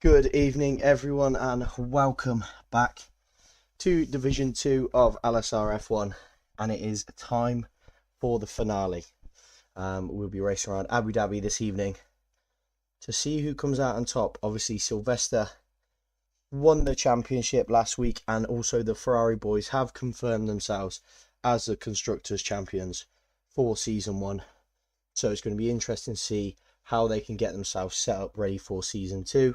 Good evening, everyone, and welcome back to Division 2 of LSR F1. And it is time for the finale. We'll be racing around Abu Dhabi this evening to see who comes out on top. Obviously, Sylvester won the championship last week, and also the Ferrari boys have confirmed themselves as the Constructors' Champions for Season 1. So it's going to be interesting to see how they can get themselves set up ready for Season 2.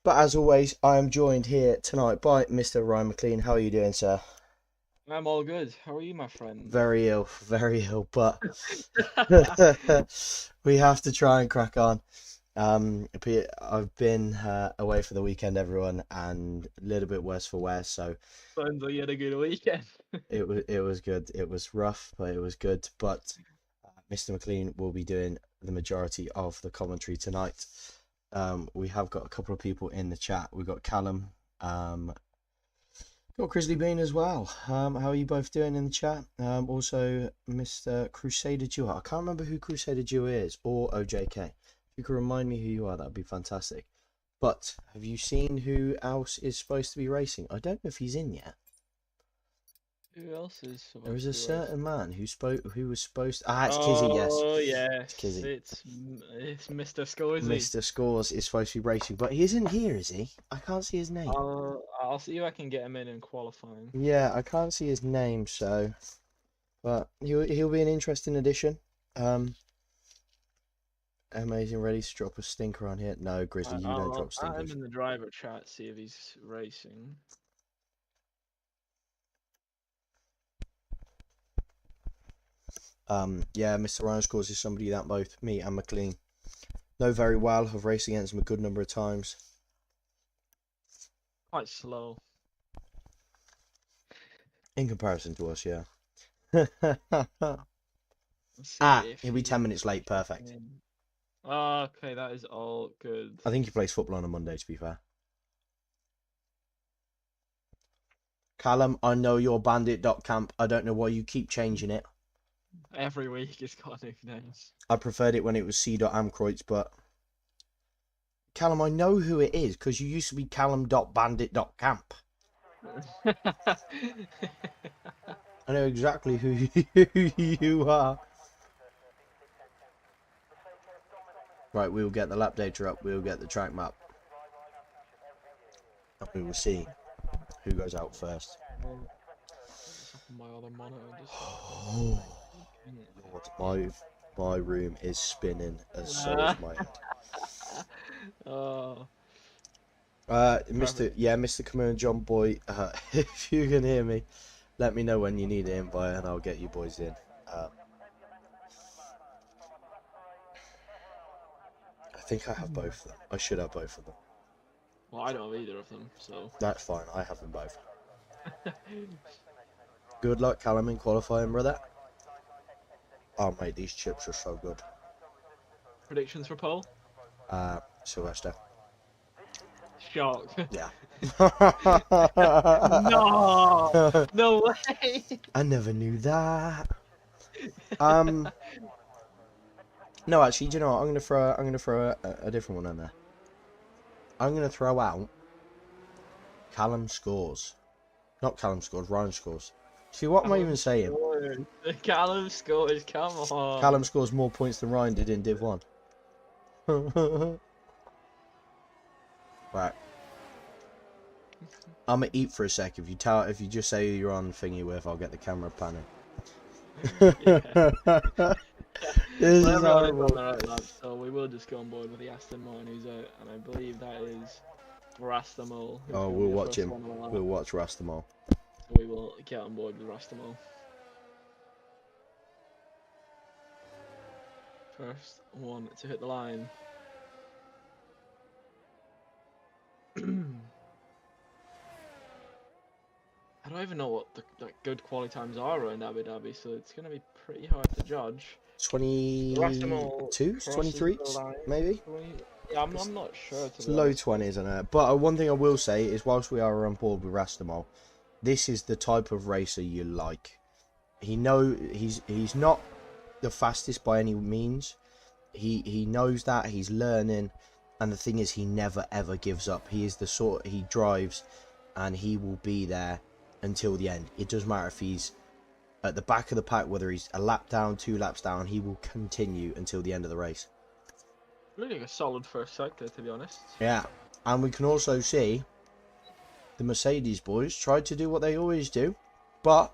But as always, I am joined here tonight by Mr. Ryan McLean. How are you doing, sir? I'm all good. How are you, my friend? Very ill, but we have to try and crack on. I've been away for the weekend, everyone, and a little bit worse for wear. So Sounds like you had a good weekend. it was good. It was rough, but it was good. But Mr. McLean will be doing the majority of the commentary tonight. We have got a couple of people in the chat. We've got Callum, got Grizzly Bean as well. How are you both doing in the chat? Also, Mr. Crusader Duo. I can't remember who Crusader Duo is, or OJK. If you could remind me who you are, that'd be fantastic. But have you seen who else is supposed to be racing? I don't know if he's in yet. Who else is supposed There was a to certain man who was supposed. It's Kizzy. Yes. Oh yes, It's Kizzy. It's Mr. Scorsese. Mr. Scores is supposed to be racing, but he isn't here, is he? I can't see his name. I'll see if I can get him in qualifying. Yeah, I can't see his name, so, but he'll be an interesting addition. Amazing, ready to drop a stinker on here. No, Grizzly, you don't drop stinkers. I'm in the driver chat. See if he's racing. Yeah, Mr. Ryan Scores is somebody that both me and McLean know very well. Have raced against him a good number of times. Quite slow. In comparison to us, yeah. He'll be 10 minutes late, perfect. Okay, that is all good. I think he plays football on a Monday, to be fair. Callum, I know you're bandit.camp. I don't know why you keep changing it. Every week it's got new names. I preferred it when it was C.Amkreutz, but Callum, I know who it is because you used to be Callum.bandit.camp. I know exactly who you are. Right, we'll get the lap data up, we'll get the track map. And we will see who goes out first. My other monitor just... Lord, my room is spinning, as so is my head. Oh. Mr. Cameron John Boy, if you can hear me, let me know when you need an invite and I'll get you boys in. I think I have both of them. I should have both of them. Well, I don't have either of them, so... That's fine, I have them both. Good luck, Callum, in qualifying, brother. Oh, mate, these chips are so good. Predictions for pole? Sylvester. Shock. Yeah. No! No way! I never knew that. No, actually, do you know what? I'm gonna throw a different one in there. I'm gonna throw out Callum Scores. Not Callum Scores, Ryan Scores. See, what am I even saying? Callum Scores, come on. Callum scores more points than Ryan did in Div 1. Right. I'm gonna eat for a sec. If you just say who you're on thingy with, I'll get the camera panning. This is horrible. Right, lads, so we will just go on board with the Aston Martin who's out, and I believe that is Rastamol. Oh, we'll watch him. We'll watch Rastamol. So we will get on board with Rastamol. First one to hit the line. don't even know what the good quality times are around Abu Dhabi, so it's going to be pretty hard to judge. Rastamal 22s, crosses the 23s, line. maybe. Yeah, I'm not sure, to It's be low honest. 20s, I know. But one thing I will say is, whilst we are on board with Rastamol, this is the type of racer you like. He's not the fastest by any means. He knows that, he's learning, and the thing is, he never ever gives up. He is the sort, he drives and he will be there until the end. It doesn't matter if he's at the back of the pack, whether he's a lap down, 2 laps down, he will continue until the end of the race. Really a solid first sector, to be honest. Yeah, and we can also see the Mercedes boys tried to do what they always do, but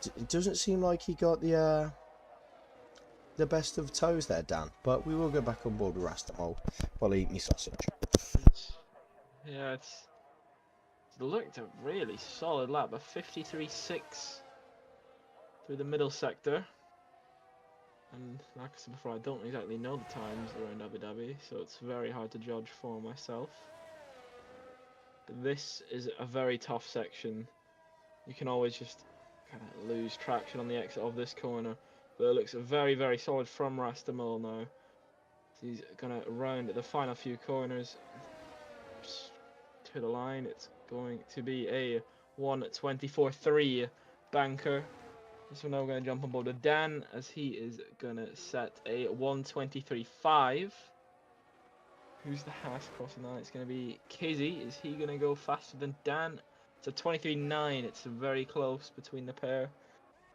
it doesn't seem like he got the best of toes there, Dan. But we will go back on board with Rastamol while I eat my sausage. Yeah, it's looked a really solid lap, a 53.6 through the middle sector. And like I said before, I don't exactly know the times around Abu Dhabi, so it's very hard to judge for myself. But this is a very tough section. You can always just kind of lose traction on the exit of this corner. But it looks very, very solid from Rastamil now. So he's going to round the final few corners to the line. It's going to be a 1:24.3 banker. So now we're going to jump on board with Dan, as he is going to set a 1:23.5. Who's the Haas crossing now? It's going to be Casey. Is he going to go faster than Dan? It's a 23.9. It's very close between the pair.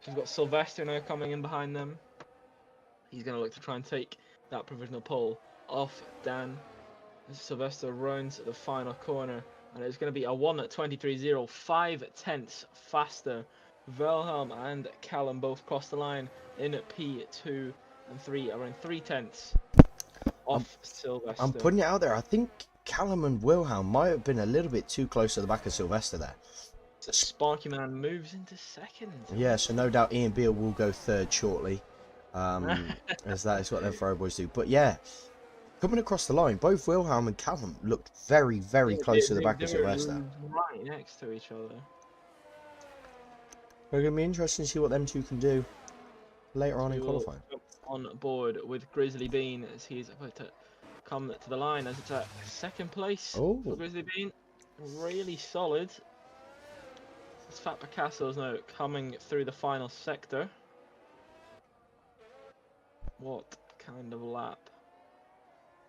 We've got Sylvester now coming in behind them. He's going to look to try and take that provisional pole off Dan. As Sylvester rounds the final corner. And it's going to be a 1:23.0, 5/10 faster. Wilhelm and Callum both cross the line in P2 and 3, around 3/10 off Sylvester. I'm putting it out there. I think Callum and Wilhelm might have been a little bit too close to the back of Sylvester there. So Sparky Man moves into second. Yeah, so no doubt Ian Beale will go third shortly, as that is what their throw boys do. But yeah, coming across the line, both Wilhelm and Callum looked very, very close to the back of Sylvester. Right next to each other. It's going to be interesting to see what them two can do later on in qualifying. On board with Grizzly Bean as he's about to come to the line, as it's at second place for Grizzly Bean. Really solid. As Fat Picasso is now coming through the final sector. What kind of lap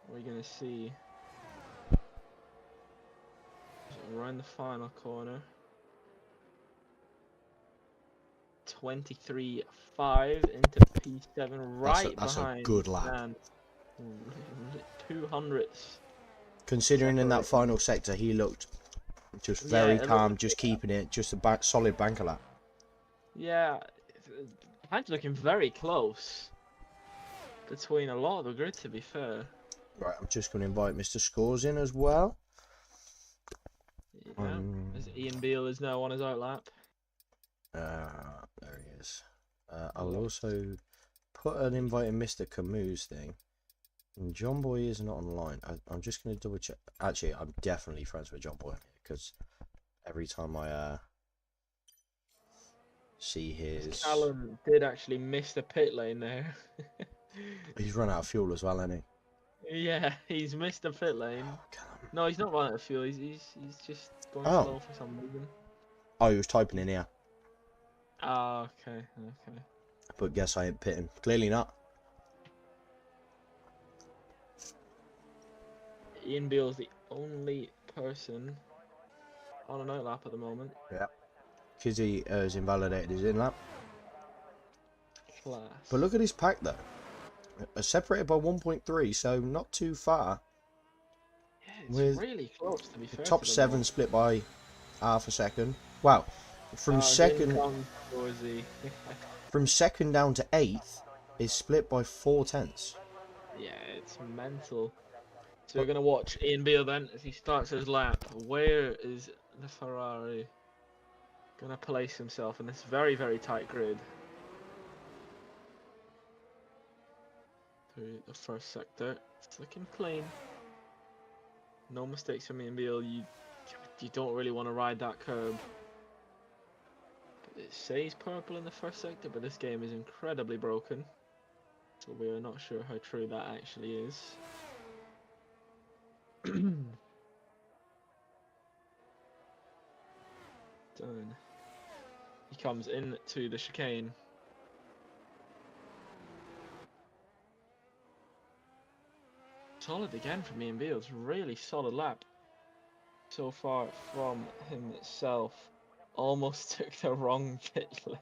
are we going to see? Around the final corner. 23.5 into P7, right that's behind. a good lap. Dan. 200ths. Considering in that final sector, he looked just very calm, just keeping it, just a solid banker lap. Yeah, it's looking very close between a lot of the grid, to be fair. Right, I'm just going to invite Mr. Scores in as well. Yeah, as Ian Beale is now on his outlap. There he is. I'll also put an invite in Mr. Camus thing. And John Boy is not online. I'm just going to double check. Actually, I'm definitely friends with John Boy because every time I see his... Callum did actually miss the pit lane there. He's run out of fuel as well, hasn't he? Yeah, he's missed the pit lane. No, he's not running out of fuel. He's just going slow for some reason. Oh, he was typing in here. Oh, okay. But guess I ain't pitting. Clearly not. Ian Beale's the only person on an outlap at the moment. Yeah. Kizzy has invalidated his in-lap. Class. But look at his pack though. Separated by 1.3, so not too far. Yeah, it's really close, to be fair. Top 7 split by half a second. Wow. From second from second down to 8th is split by 4/10. Yeah, it's mental. So we're going to watch Ian Beale then as he starts his lap. Where is the Ferrari going to place himself in this very, very tight grid? Through the first sector. It's looking clean. No mistakes from Ian Beale. You don't really want to ride that curb. It says purple in the first sector, but this game is incredibly broken. So we are not sure how true that actually is. Done. He comes into the chicane. Solid again from Ian Beale. It's really solid lap so far from himself. Almost took the wrong pit lane.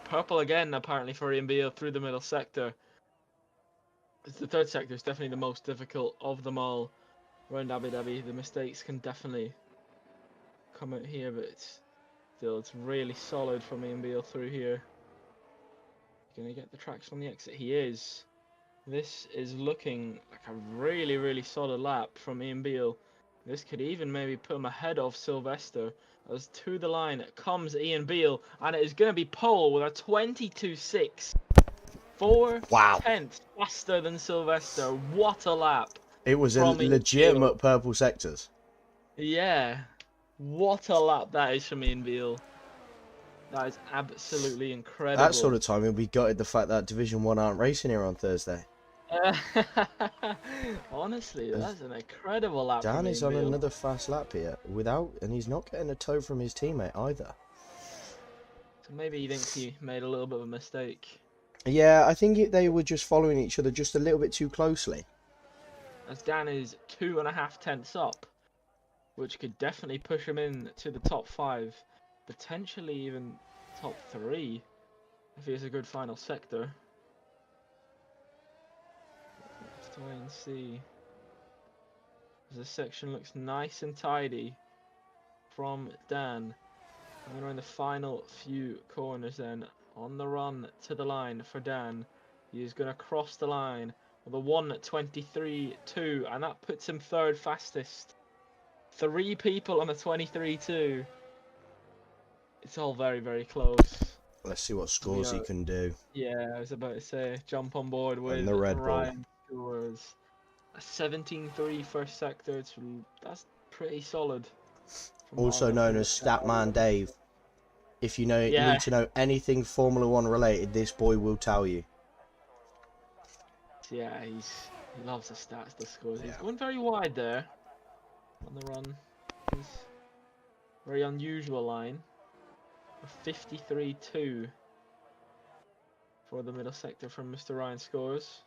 Purple again, apparently, for Ian Beale through the middle sector. The third sector is definitely the most difficult of them all. Around Abu Dhabi, the mistakes can definitely come out here, but still, it's really solid from Ian Beale through here. Gonna get the traction on the exit. He is. This is looking like a really, really solid lap from Ian Beale. This could even maybe put him ahead of Sylvester. As to the line comes Ian Beale, and it is going to be pole with a 22.6. 4/10 faster than Sylvester. What a lap! It was a from Ian legitimate Beale. purple sectors. Yeah, what a lap that is from Ian Beale. That is absolutely incredible. That sort of timing, we gutted the fact that Division 1 aren't racing here on Thursday. Honestly, that's an incredible lap Dan from is Ian on Beale. another fast lap here, and he's not getting a tow from his teammate either. So maybe he thinks he made a little bit of a mistake. Yeah, I think they were just following each other just a little bit too closely. As Dan is 2.5 tenths up, which could definitely push him in to the top 5, potentially even top 3, if he has a good final sector. Let's try and see. This section looks nice and tidy from Dan. And we're in the final few corners then. On the run to the line for Dan. He is going to cross the line with a 1:23.2, and that puts him third fastest. 3 people on a 23.2. It's all very, very close. Let's see what scores he can do. Yeah, I was about to say, jump on board with the Red Bull. Ryan Scores. A 17.3 first sector. That's pretty solid. Also known as Statman Dave. If you need to know anything Formula 1 related, this boy will tell you. Yeah, he loves the stats, the scores. He's going very wide there on the run. Very unusual line. 53.2 for the middle sector from Mr. Ryan Scores.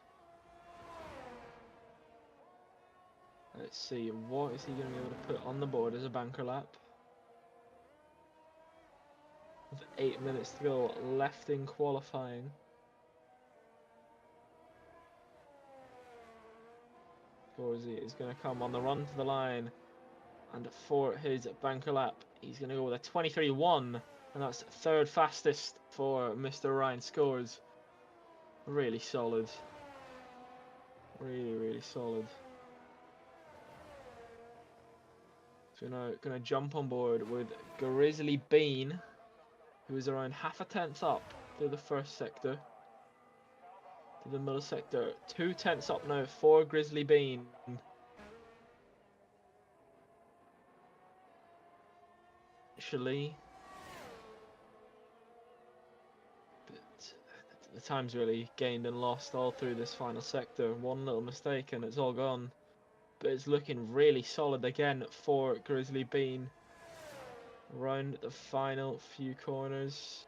Let's see, what is he going to be able to put on the board as a banker lap? With 8 minutes to go left in qualifying. Scorsy is going to come on the run to the line, and for his banker lap, he's going to go with a 23.1, and that's third fastest for Mr. Ryan Scores. Really solid. Really, really solid. So gonna jump on board with Grizzly Bean, who is around half a tenth up through the first sector. To the middle sector, 2 tenths up now for Grizzly Bean. Actually, but the time's really gained and lost all through this final sector. One little mistake and it's all gone. But it's looking really solid again for Grizzly Bean. Around the final few corners.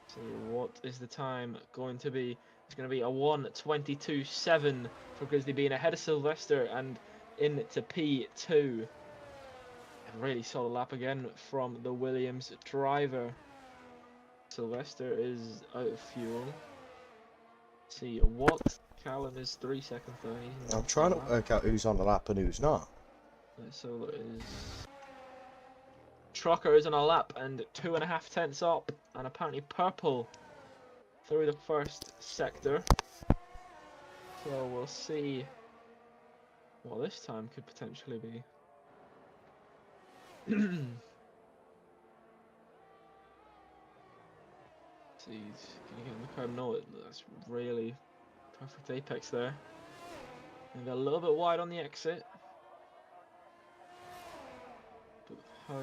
So what is the time going to be? It's going to be a 1:22.7 for Grizzly Bean ahead of Sylvester and into P2. A really solid lap again from the Williams driver. Sylvester is out of fuel. Let's see what Callum is 3 seconds though. I'm trying to work out who's on the lap and who's not. So it is Trucker is on a lap and 2.5 tenths up, and apparently purple through the first sector. So we'll see what this time could potentially be. See, can you get in the curb? No, that's really perfect apex there. And a little bit wide on the exit. But how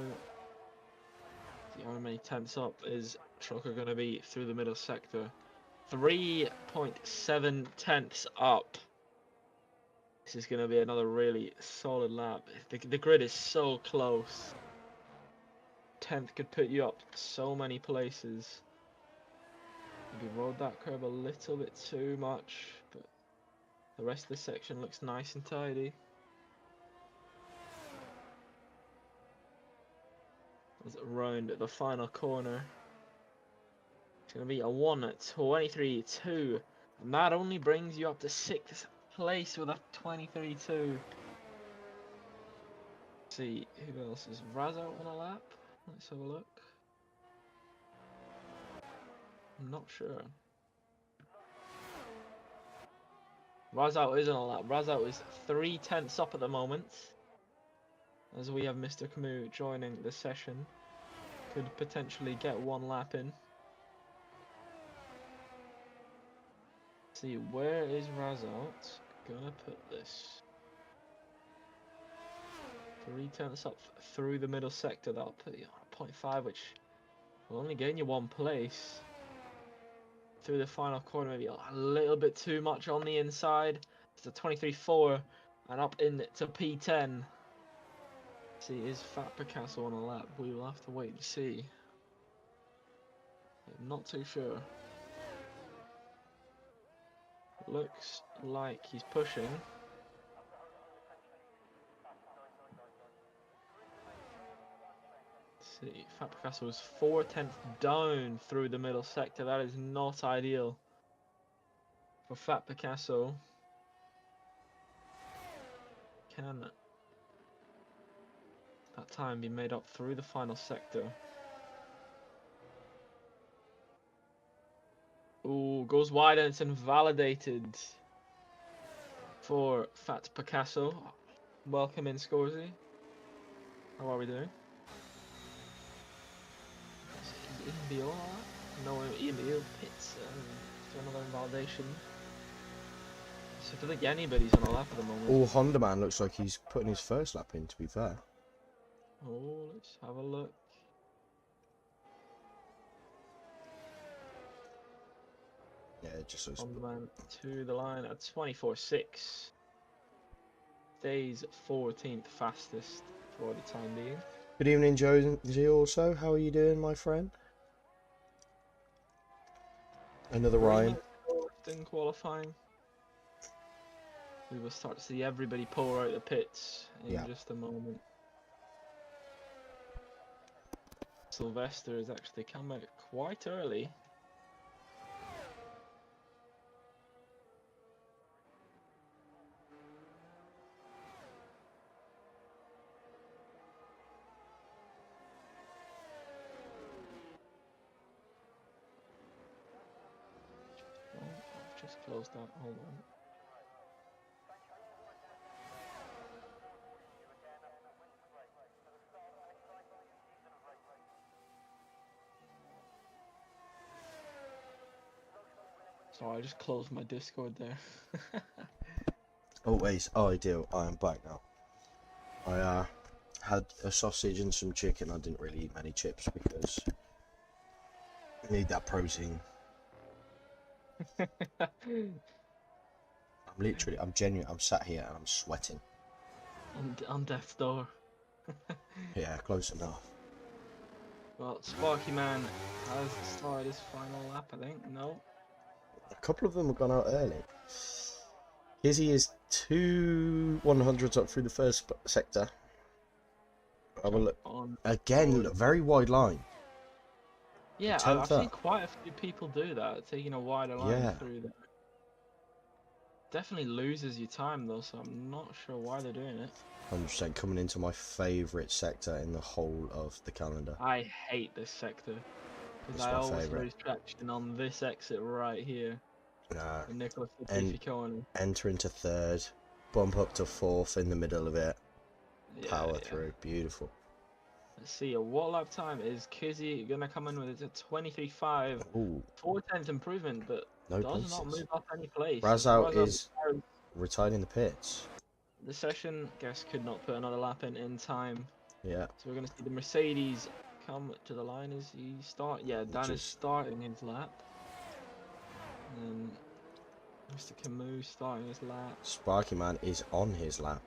many tenths up is Trucker going to be through the middle sector? 3.7 tenths up. This is going to be another really solid lap. The grid is so close. 10th could put you up so many places. Maybe rode that curve a little bit too much, but the rest of the section looks nice and tidy. As around the final corner, it's going to be a 1:23.2, and that only brings you up to 6th place with a 23.2. See who else is Razo on a lap. Let's have a look. I'm not sure. Razout is on a lap. Razout is 3 tenths up at the moment. As we have Mr. Camus joining the session. Could potentially get 1 lap in. Let's see, where is Razout gonna put this? 3 tenths up through the middle sector. That'll put you on a 0.5, which will only gain you 1 place. Through the final corner, maybe a little bit too much on the inside. It's a 23.4 and up into P10. See, is Fat Picasso on a lap? We will have to wait and see. I'm not too sure. Looks like he's pushing. See, Fat Picasso is 4 tenths down through the middle sector. That is not ideal for Fat Picasso. Can that time be made up through the final sector? Ooh, goes wide and it's invalidated for Fat Picasso. Welcome in, Scorsy. How are we doing? Ian Beale? No, Ian Beale pits for another invalidation. So I don't think anybody's on a lap at the moment. Oh, Honda Man looks like he's putting his first lap in, to be fair. Oh, let's have a look. Yeah, it just looks... Honda Man to the line at 24.6. Stays 14th fastest for the time being. Good evening, Jonesy, also. How are you doing, my friend? Another Ryan. In qualifying. We will start to see everybody pour out the pits in just a moment. Sylvester has actually come out quite early. I've just closed that, hold on. Sorry, I just closed my Discord there. Always ideal. I am back now. I had a sausage and some chicken. I didn't really eat many chips because I need that protein. I'm genuine. I'm sat here and I'm sweating. On death's door. Yeah, close enough. Well, Sparky Man has started his final lap, I think. No. A couple of them have gone out early. Kizzy is 2 100s up through the first sector. Have a look. Again, very wide line. Yeah, I've seen quite a few people do that, taking a wider line through there. Definitely loses you time though, so I'm not sure why they're doing it. 100% coming into my favourite sector in the whole of the calendar. I hate this sector. Because I always lose traction on this exit right here. Nicholas enter into third, bump up to fourth in the middle of it, power through, beautiful. Let's see, what lap time is Kizzy gonna come in with? It's a 23.5, 4 tenths improvement, but does not move up any place. Razout is retired in the pits. The session, guess, could not put another lap in time. Yeah. So we're going to see the Mercedes come to the line as he start. Yeah, Dan is starting his lap. And then Mr. Camus starting his lap. Sparky Man is on his lap.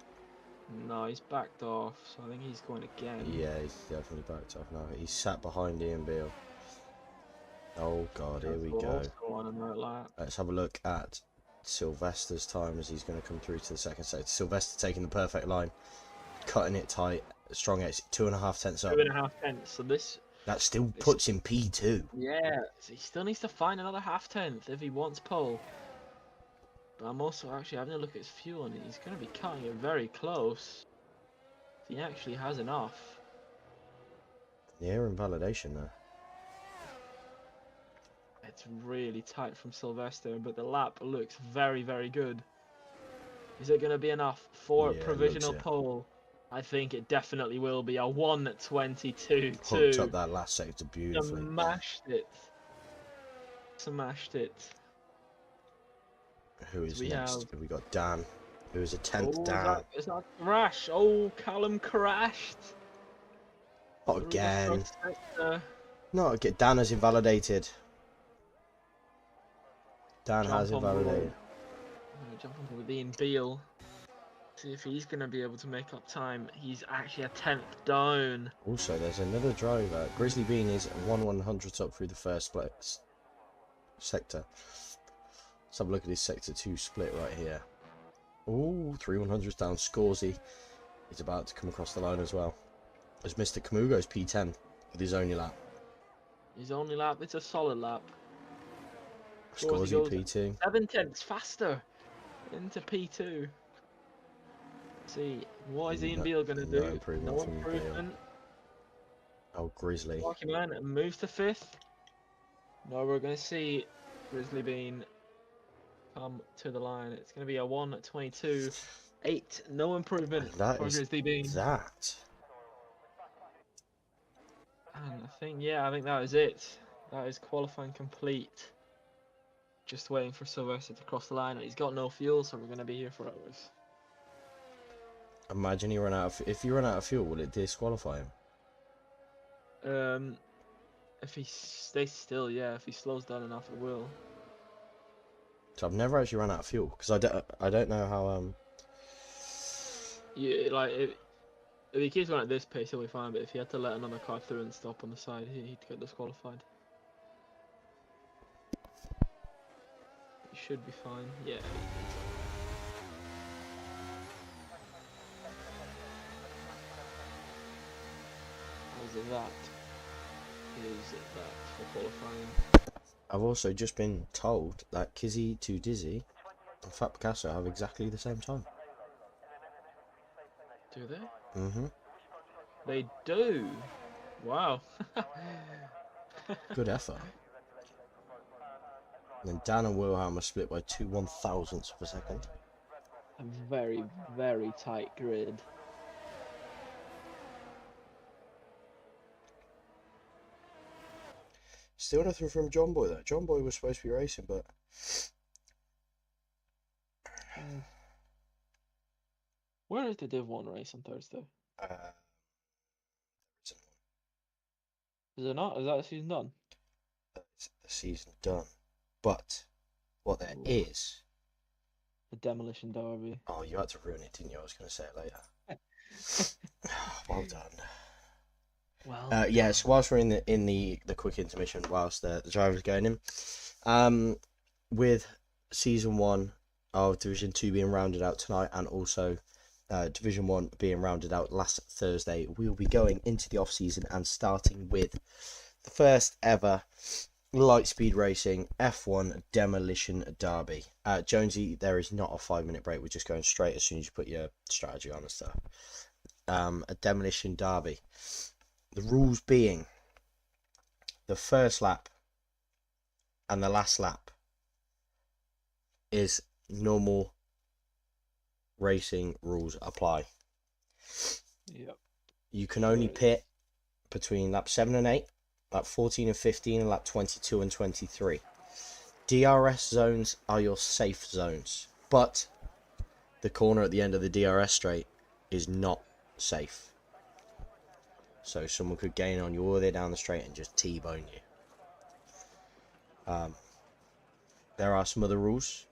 No, he's backed off, so I think he's going again. Yeah, he's definitely backed off now. He's sat behind Ian Beale. Oh God, here we go. On another lap. Let's have a look at Sylvester's time as he's going to come through to the second sector. Sylvester taking the perfect line, cutting it tight, strong exit, 2.5 tenths up. 2.5 tenths. So that still puts him P2. Yeah, so he still needs to find another half tenth if he wants pole. But I'm also actually having a look at his fuel, and he's going to be cutting it very close. He actually has enough. Yeah, invalidation there. It's really tight from Sylvester, but the lap looks very, very good. Is it going to be enough for provisional pole? I think it definitely will be. A 1:22.2. Hooked up that last sector beautifully. Smashed it. Smashed it. Who is next? We got Dan. Who is a 10th Dan. Is that crash? Oh, Callum crashed. Not again. Not again. Dan has invalidated. Dan has invalidated. I'm going to jump on with Ian Beale. See if he's going to be able to make up time. He's actually a 10th down. Also, there's another driver. Grizzly Bean is 1/100th up through the first sector. Let's have a look at his sector 2 split right here. Oh, 3/100ths down. Scorsy is about to come across the line as well. As Mr. Camus goes P10 with his only lap. His only lap? It's a solid lap. Scorsy P2. 7 tenths faster into P2. Let's see, what is Ian Beale going to do? No improvement. Oh, Grizzly. Sparky Man moves to 5th. No, we're going to see Grizzly Bean come to the line. It's going to be a 1:22.8. No improvement for Grizzly Bean. That. And I think that is it. That is qualifying complete. Just waiting for Sylvester to cross the line. He's got no fuel, so we're going to be here for hours. Imagine he run out of. If you run out of fuel, will it disqualify him? If he stays still, yeah. If he slows down enough, it will. So I've never actually run out of fuel because I don't know how Yeah, like if he keeps going at this pace, he'll be fine. But if he had to let another car through and stop on the side, he'd get disqualified. He should be fine. Yeah. That for qualifying. I've also just been told that Kizzy to Dizzy and Fat Picasso have exactly the same time. Do they? Mm-hmm. They do. Wow. Good effort. And then Dan and Wilhelm are split by 2/1000ths of a second. A very, very tight grid. Still nothing from John Boy though. John Boy was supposed to be racing, but where is the Div 1 race on Thursday? Is it not? Is that the season done? It's the season done. But what there is the Demolition Derby. Oh, you had to ruin it, didn't you? I was going to say it later. Well done. Well, yes. Whilst we're in the quick intermission, whilst the driver's going in, with season 1 of Division 2 being rounded out tonight, and also Division 1 being rounded out last Thursday, we'll be going into the off season and starting with the first ever light speed racing F1 Demolition Derby. Jonesy, there is not a 5-minute break. We're just going straight as soon as you put your strategy on and stuff. A Demolition Derby. The rules being the first lap and the last lap is normal racing rules apply. Yep. You can only pit between lap 7 and 8, lap 14 and 15, and lap 22 and 23. DRS zones are your safe zones, but the corner at the end of the DRS straight is not safe. so someone could gain on you all the way down the straight and just T-bone you. There are some other rules,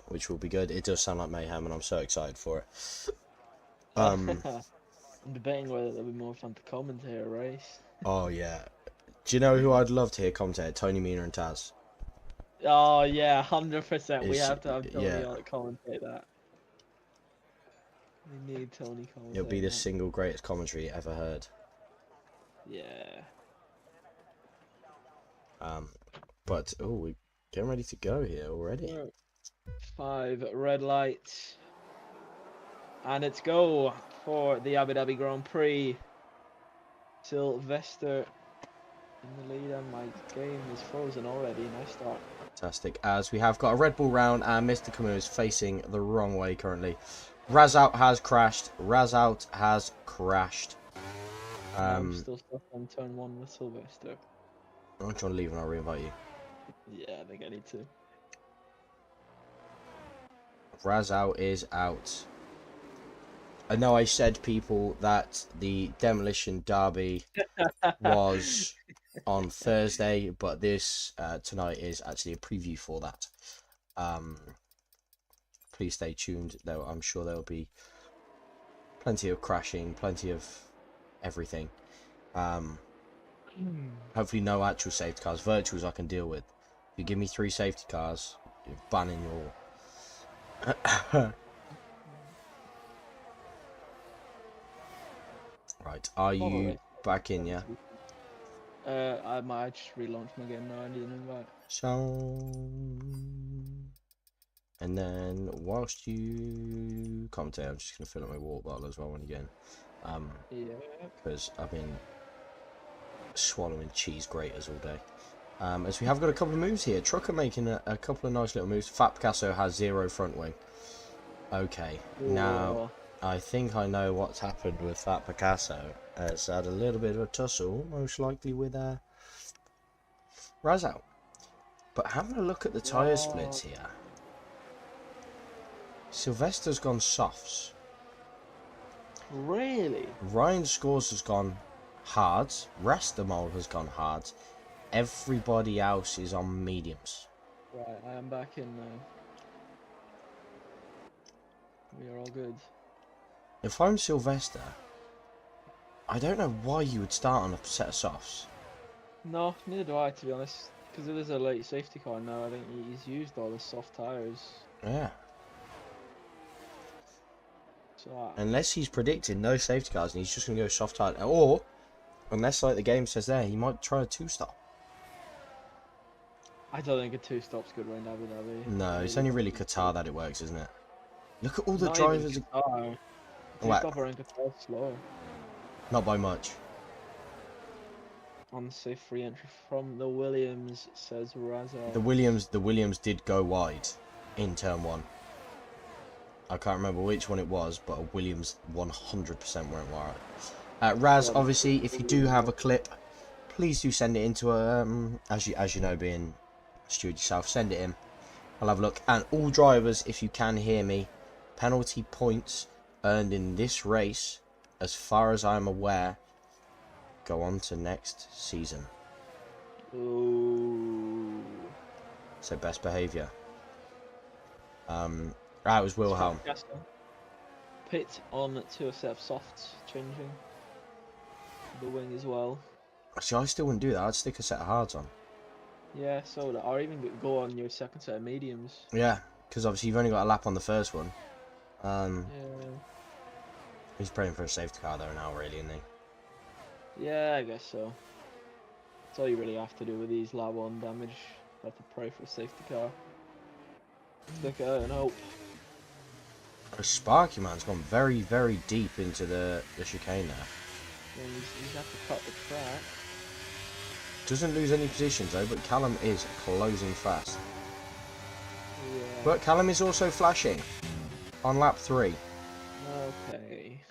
which will be good. It does sound like mayhem, and I'm so excited for it. I'm debating whether it'll be more fun to commentate a race. Oh yeah. Do you know who I'd love to hear commentate? Tony Mina and Taz. Oh yeah, 100%. We It's, have to have Tony yeah, on commentate that. We need Tony commentate. it'll be the that. single greatest commentary ever heard. Yeah. But oh, we're getting ready to go here already. 5 red lights. And it's go for the Abu Dhabi Grand Prix. Sylvester in the lead, and my game is frozen already. Nice start. Fantastic. As we have got a Red Bull round, and Mr. Camus is facing the wrong way currently. Razout has crashed. Razout has crashed. I'm still stuck on turn 1 with Sylvester. I'm trying to leave and I'll reinvite you. Yeah, I think I need to. Razout is out. I know I said, people, that the Demolition Derby was on Thursday, but this tonight is actually a preview for that. Please stay tuned, though. I'm sure there will be plenty of crashing, plenty of everything. Hopefully no actual safety cars. Virtuals I can deal with. If you give me 3 safety cars, you're banning your... Right, are you back in, yeah? I might just relaunch my game now. I need an invite. So, and then whilst you commentate, I'm just gonna fill up my water bottle as well when you get in. Yeah. Because I've been swallowing cheese graters all day. As we have got a couple of moves here. Trucker making a couple of nice little moves. Fat Picasso has 0 front wing. Okay, now I think I know what's happened with Fat Picasso. It's had a little bit of a tussle, most likely with Razout. But having a look at the tyre splits here, Sylvester's gone softs. Really? Ryan Scores has gone hards. Restamol has gone hard. Everybody else is on mediums. Right, I am back in now. We are all good. If I'm Sylvester, I don't know why you would start on a set of softs. No, neither do I, to be honest. Because it is a late safety car now. I think he's used all the soft tyres. Yeah. So Unless he's predicting no safety cars and he's just going to go soft tire. Or, unless like the game says there, he might try a 2-stop. I don't think a 2-stop's good around Abu Dhabi. No, it's only really Qatar that it works, isn't it? Look at all the Not drivers. even Qatar. 2-stop around Qatar is slow. Not by much. Unsafe free entry from the Williams, says Raza. The Williams did go wide in turn 1. I can't remember which one it was, but a Williams 100% went wide. Raz, obviously, if you do have a clip, please do send it into as you know, being a steward yourself, send it in. I'll have a look. And all drivers, if you can hear me, penalty points earned in this race, as far as I'm aware, go on to next season. Ooh. So best behaviour. That was Wilhelm. Pit on to a set of softs, changing the wing as well. See, I still wouldn't do that. I'd stick a set of hards on. Yeah, so that, or even go on your second set of mediums. Yeah, because obviously you've only got a lap on the first one. Yeah. He's praying for a safety car though now, really, isn't he? Yeah, I guess so. That's all you really have to do with these lap 1 damage. You have to pray for a safety car. Stick it out and hope. Sparky Man's gone very, very deep into the chicane there. Yeah, he's have to cut the track. Doesn't lose any positions though, but Callum is closing fast. Yeah. But Callum is also flashing on lap 3. Okay.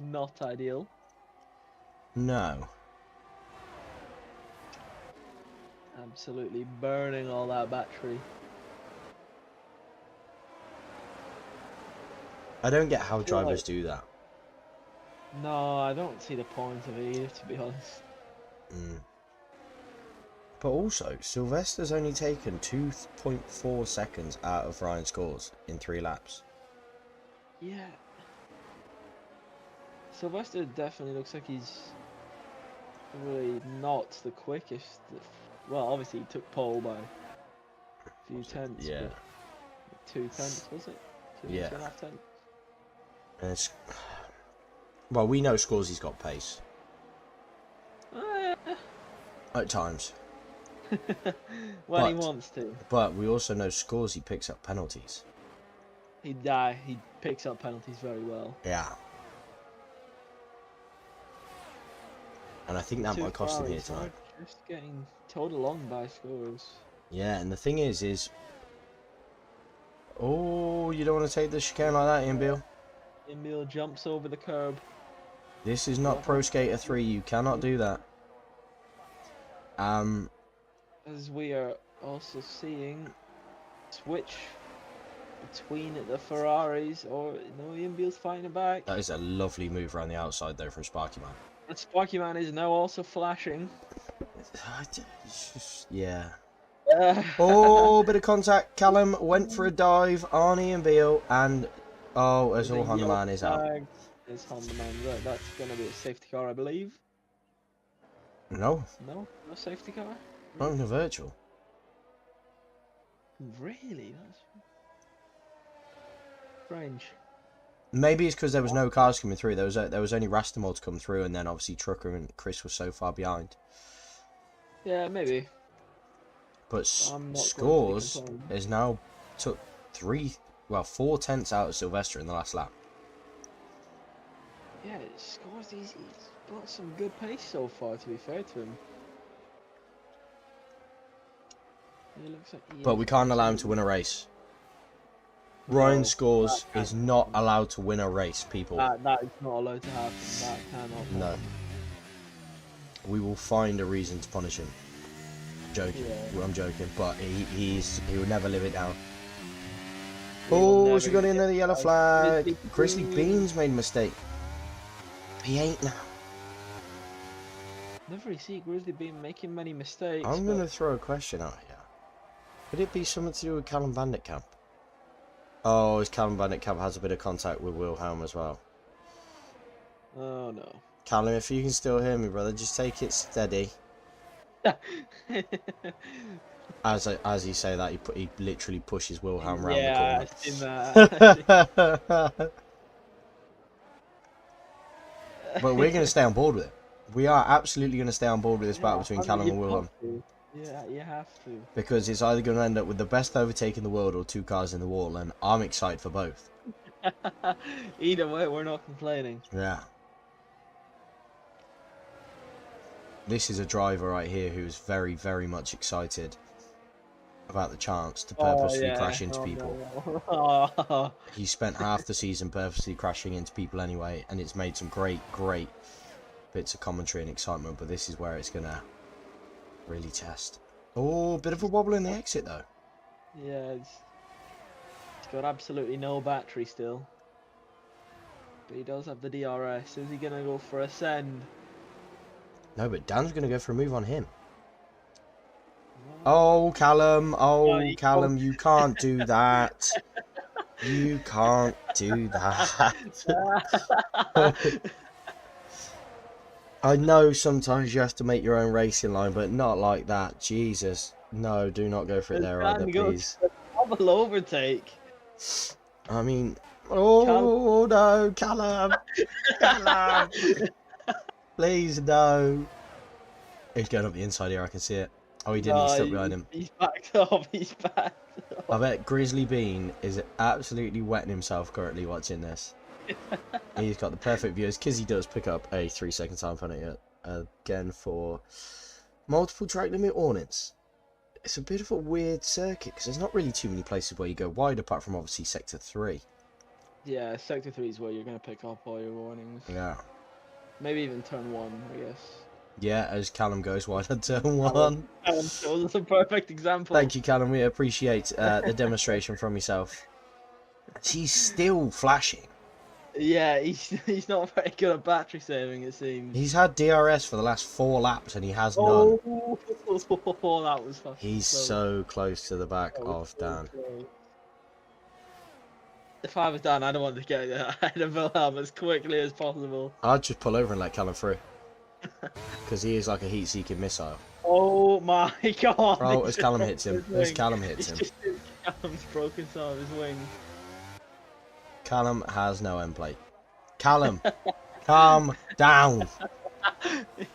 Not ideal. No. Absolutely burning all that battery. I don't get how drivers do that. No, I don't see the point of it either, to be honest. Mm. But also, Sylvester's only taken 2.4 seconds out of Ryan's scores in 3 laps. Yeah. Sylvester definitely looks like he's really not the quickest. Well, obviously he took pole by a few tenths, Yeah. but 2 tenths, was it? Yeah. 2.5 tenths. And it's... Well, we know Scorsy's got pace. At times. When he wants to. But we also know Scorsy picks up penalties. He picks up penalties very well. Yeah. And I think that might cost him here tonight. Just getting towed along by scores. Yeah, and the thing is... Oh, you don't want to take the chicane like that, Ian Beale. Ian Beale jumps over the curb. This is not Pro Skater 3, you cannot do that. As we are also seeing switch between the Ferraris, or no, Ian Beale's fighting back. That is a lovely move around the outside though from Sparky Man. And Sparky Man is now also flashing. Yeah. Oh, bit of contact. Callum went for a dive on Ian Beale, and as all Honda Man is out. Is Honda Man right? That's gonna be a safety car, I believe. No. No safety car. Not in a virtual. Really? That's strange. Maybe it's because there was no cars coming through. There was only Rastamol to come through, and then obviously Trucker and Chris were so far behind. Yeah, maybe. But Scores is now took 4 tenths out of Sylvester in the last lap. Yeah, Scores he's got some good pace so far, to be fair to him. He looks like but we can't allow him to win a race. Ryan Scores is not allowed to win a race, people. That is not allowed to happen. That cannot happen. No. We will find a reason to punish him. Joking. Yeah. Well, I'm joking, but he will never live it down. Oh, she got in there, the yellow flag. Grizzly Beans made a mistake. He ain't now. Never really see Grizzly Bean making many mistakes. I'm going to throw a question out here. Could it be something to do with Callum Bandit Camp? Oh, his Callum Bandit Camp has a bit of contact with Wilhelm as well. Oh no. Callum, if you can still hear me, brother, just take it steady. As you say that, he literally pushes Wilhelm round the corner. Yeah, I've seen that. But we're going to stay on board with it. We are absolutely going to stay on board with this battle between Callum and Wilhelm. Yeah, you have to. Because it's either going to end up with the best overtake in the world or 2 cars in the wall, and I'm excited for both. Either way, we're not complaining. Yeah. This is a driver right here who's very, very much excited about the chance to purposely crash into people. No. He spent half the season purposely crashing into people anyway, and it's made some great, great bits of commentary and excitement, but this is where it's going to really test. Oh, bit of a wobble in the exit though. Yeah, it's got absolutely no battery still. But he does have the DRS. Is he going to go for a send? No, but Dan's going to go for a move on him. Oh, Callum. Oh, Callum, you can't do that. You can't do that. I know sometimes you have to make your own racing line, but not like that. Jesus. No, do not go for it there either, please. Double overtake. I mean, oh no, Callum. Callum. Please, no. He's going up the inside here, I can see it. Oh, he didn't, he's stuck behind him. He's backed up, he's backed up. I bet Grizzly Bean is absolutely wetting himself currently watching this. He's got the perfect view. Kizzy does pick up a 3-second time penalty again for multiple track limit warnings. It's a bit of a weird circuit because there's not really too many places where you go wide apart from obviously Sector 3. Yeah, Sector 3 is where you're going to pick up all your warnings. Yeah. Maybe even turn 1, I guess. Yeah, as Callum goes wide on turn 1. That's a perfect example. Thank you, Callum. We appreciate the demonstration from yourself. She's still flashing. Yeah, he's not very good at battery saving, it seems. He's had DRS for the last 4 laps and he has none. Oh, that was fucking He's close. so close to the back That was of so Dan. close. If I was Dan, I'd want to get ahead of Wilhelm as quickly as possible. I'd just pull over and let Callum through. Because he is like a heat-seeking missile. Oh my god! Oh, as Callum hits him. As Callum hits him. Just Callum's broken some of his wing. Callum has no end plate. Callum, calm down,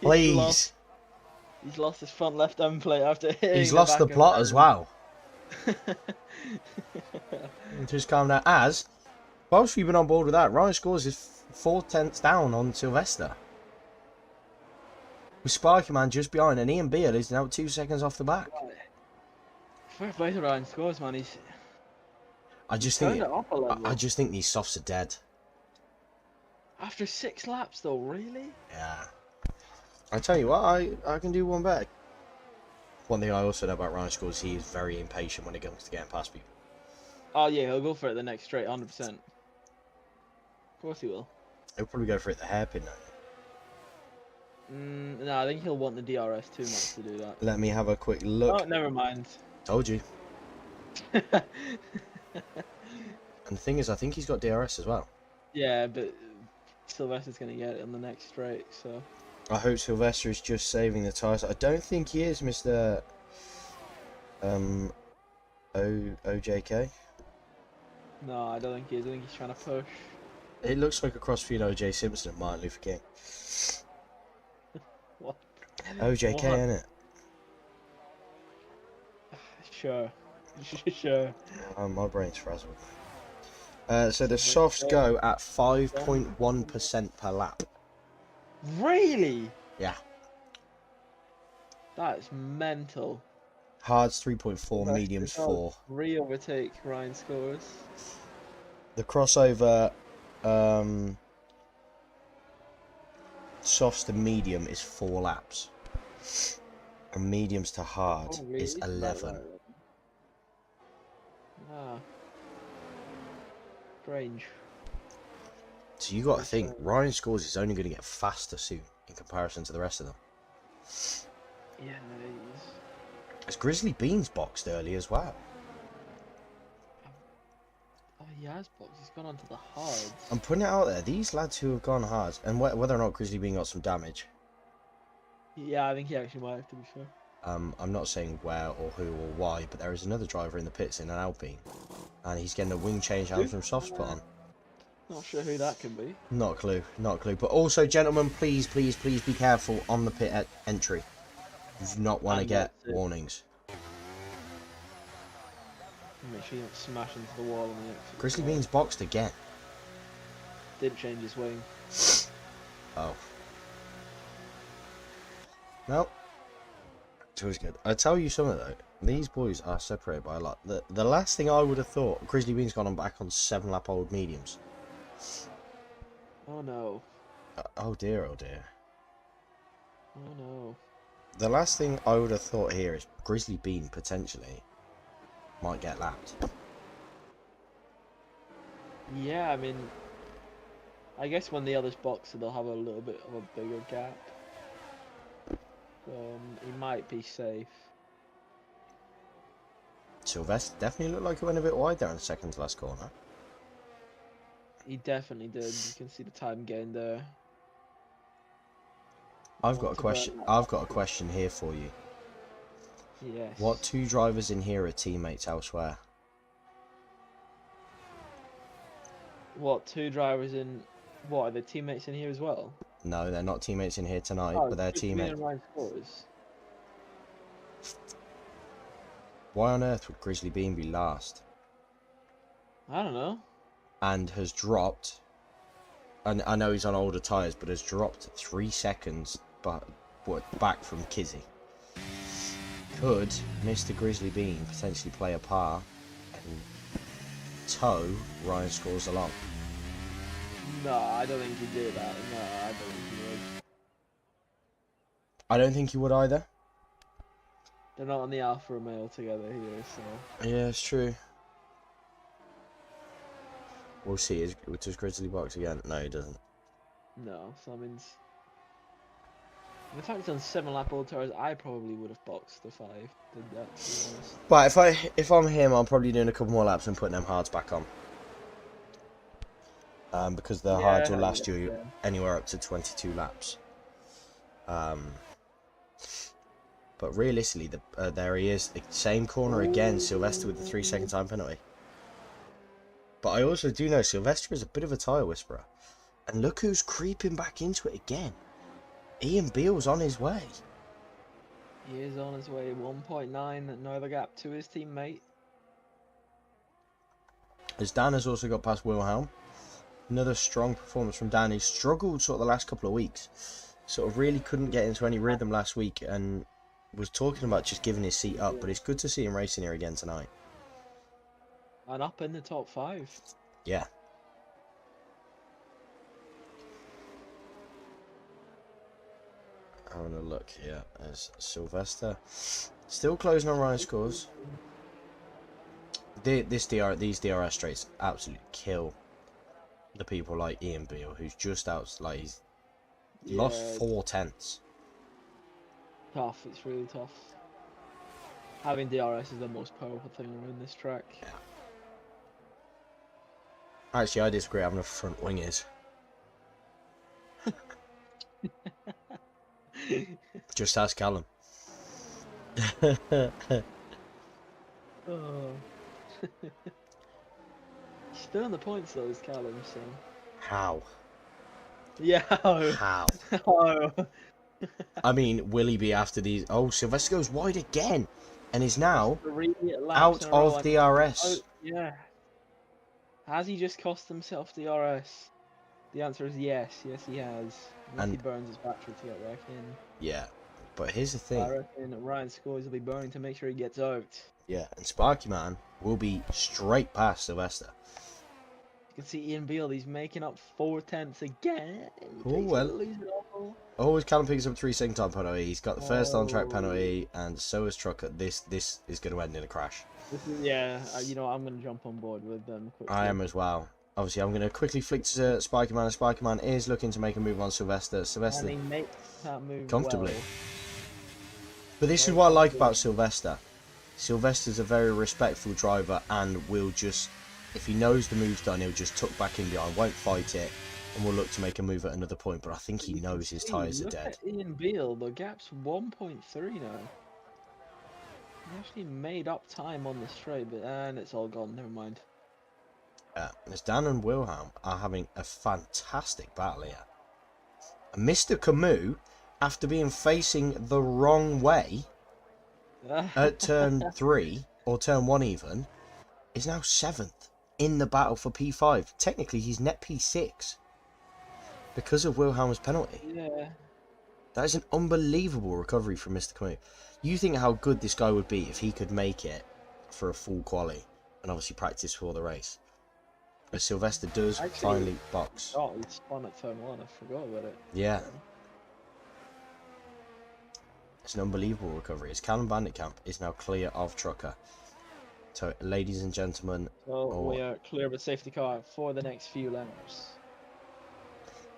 please. He's lost his front left end plate after hitting. He's lost the plot as well. Just calm down. As, whilst we've been on board with that, Ryan Scores is 4/10 down on Sylvester. With Sparky Man just behind, and Ian Beale is now 2 seconds off the back. Fair play to Ryan Scores, man. I just think these softs are dead. After 6 laps, though, really? Yeah. I tell you what, I can do one better. One thing I also know about Ryan Scores, he is very impatient when it comes to getting past people. Oh yeah, he'll go for it the next straight, 100%. Of course he will. He'll probably go for it the hairpin though. No, I think he'll want the DRS too much to do that. Let me have a quick look. Oh, never mind. Told you. And the thing is, I think he's got DRS as well. Yeah, but Sylvester's going to get it on the next straight, so... I hope Sylvester is just saving the tyres. I don't think he is, Mr. OJK. No, I don't think he is. I think he's trying to push. It looks like a cross between OJ Simpson and Martin Luther King. What? OJK, What? innit? Sure. Sure. My brain's frazzled. So the softs go at 5.1% per lap. Really? Yeah. That is mental. Hards 3.4, mediums 4. Re-overtake Ryan Scores. The crossover softs to medium is 4 laps. And mediums to hard is 11. Ah. Strange. So you got to think, Ryan Scores is only going to get faster soon in comparison to the rest of them. Yeah, no, he is. As Grizzly Beans boxed early as well. Oh, he has boxed. He's gone onto the hards. I'm putting it out there. These lads who have gone hard, and whether or not Grizzly Bean got some damage. Yeah, I think he actually might have, to be fair. I'm not saying where or who or why, but there is another driver in the pits in an Alpine, and he's getting a wing change out from soft spot on. Not sure who that can be. Not a clue, not a clue. But also, gentlemen, please, please, please be careful on the pit entry. You do not want to get warnings. Make sure you don't smash into the wall on the exit. Grizzly Bean's boxed again. Didn't change his wing. Oh. Nope. It's always good. I tell you something though, these boys are separated by a lot. The last thing I would have thought, Grizzly Bean's gone on back on 7-lap old mediums. Oh no. Oh dear, oh dear. Oh no. The last thing I would have thought here is Grizzly Bean potentially might get lapped. Yeah, I mean, I guess when the others box, they'll have a little bit of a bigger gap. He might be safe. Sylvester definitely looked like it went a bit wide there in the second to last corner. He definitely did. You can see the time gain there. I've got a question. I've got a question here for you. Yes. What 2 drivers in here are teammates elsewhere? What, 2 drivers in... What, are the teammates in here as well? No, they're not teammates in here tonight, Oh, but they're Grizzly Bean teammates. and Ryan Scores. Why on earth would Grizzly Bean be last? I don't know. And has dropped, and I know he's on older tyres, but has dropped 3 seconds back from Kizzy. Could Mr. Grizzly Bean potentially play a par and tow Ryan Scores along? No, I don't think he'd do that. No, I don't think he would. I don't think he would either. They're not on the Alfa Romeo together here, so... Yeah, it's true. We'll see. Does Grizzly box again? No, he doesn't. No, so that means. In fact, he's done 7-lap all tours. I probably would have boxed the 5. Did that, to be honest. But if I'm him, I'm probably doing a couple more laps and putting them hards back on. Because the hards will last you anywhere up to 22 laps. But realistically, there he is, the same corner again. Sylvester with the 3-second time penalty. But I also do know Sylvester is a bit of a tyre whisperer, and look who's creeping back into it again. Ian Beale's on his way. He is on his way. 1.9, another gap to his teammate. As Dan has also got past Wilhelm. Another strong performance from Dan. He struggled sort of the last couple of weeks. Sort of really couldn't get into any rhythm last week and was talking about just giving his seat up. But it's good to see him racing here again tonight. And up in the top 5. Yeah. Having a look here as Sylvester still closing on Ryan scores. These DRS straights absolutely kill the people like Ian Beale, who's just out, like he's lost 4 tenths. Tough, it's really tough. Having DRS is the most powerful thing around this track. Yeah. Actually, I disagree. Having a front wing is. Just ask Callum. Oh. Still in the points though, is Callum, so. How? Yeah. How? Oh. I mean, will he be after these? Oh, Sylvester goes wide again, and is now 3 laps out in a row of and- DRS. Oh, yeah. Has he just cost himself DRS? The answer is yes. Yes, he has. Unless he And- burns his battery to get back in. Yeah, but here's the I thing. reckon Ryan Scores will be burning to make sure he gets out. Yeah, and Sparky Man will be straight past Sylvester. You can see Ian Beale, he's making up 4 tenths again. Oh, well. Oh, Callum picks up 3-second time penalty. He's got the first on-track penalty, and so is Trucker. This is going to end in a crash. Yeah, you know, I'm going to jump on board with them quickly. I am as well. Obviously, I'm going to quickly flick to Spiker Man, and Spiker Man is looking to make a move on Sylvester. Sylvester And he makes that move comfortably. well. But this is what I like about Sylvester. Sylvester's a very respectful driver and will just, if he knows the move's done, he'll just tuck back in behind, won't fight it, and will look to make a move at another point. But I think he knows his tyres are dead. Look at Ian Beale, the gap's 1.3 now. He actually made up time on the straight, but and it's all gone. Never mind. As Dan and Wilhelm are having a fantastic battle here. And Mr. Camus, after being facing the wrong way at turn 3, or turn 1 even, is now 7th in the battle for P5. Technically, he's net P6 because of Wilhelm's penalty. Yeah. That is an unbelievable recovery from Mr. Camus. You think how good this guy would be if he could make it for a full quali and obviously practice for the race. As Sylvester does finally box. Oh, he spun at turn 1, I forgot about it. Yeah. It's an unbelievable recovery. As Callum Banditcamp is now clear of Trucker. So, ladies and gentlemen. So we are clear of a safety car for the next few laps.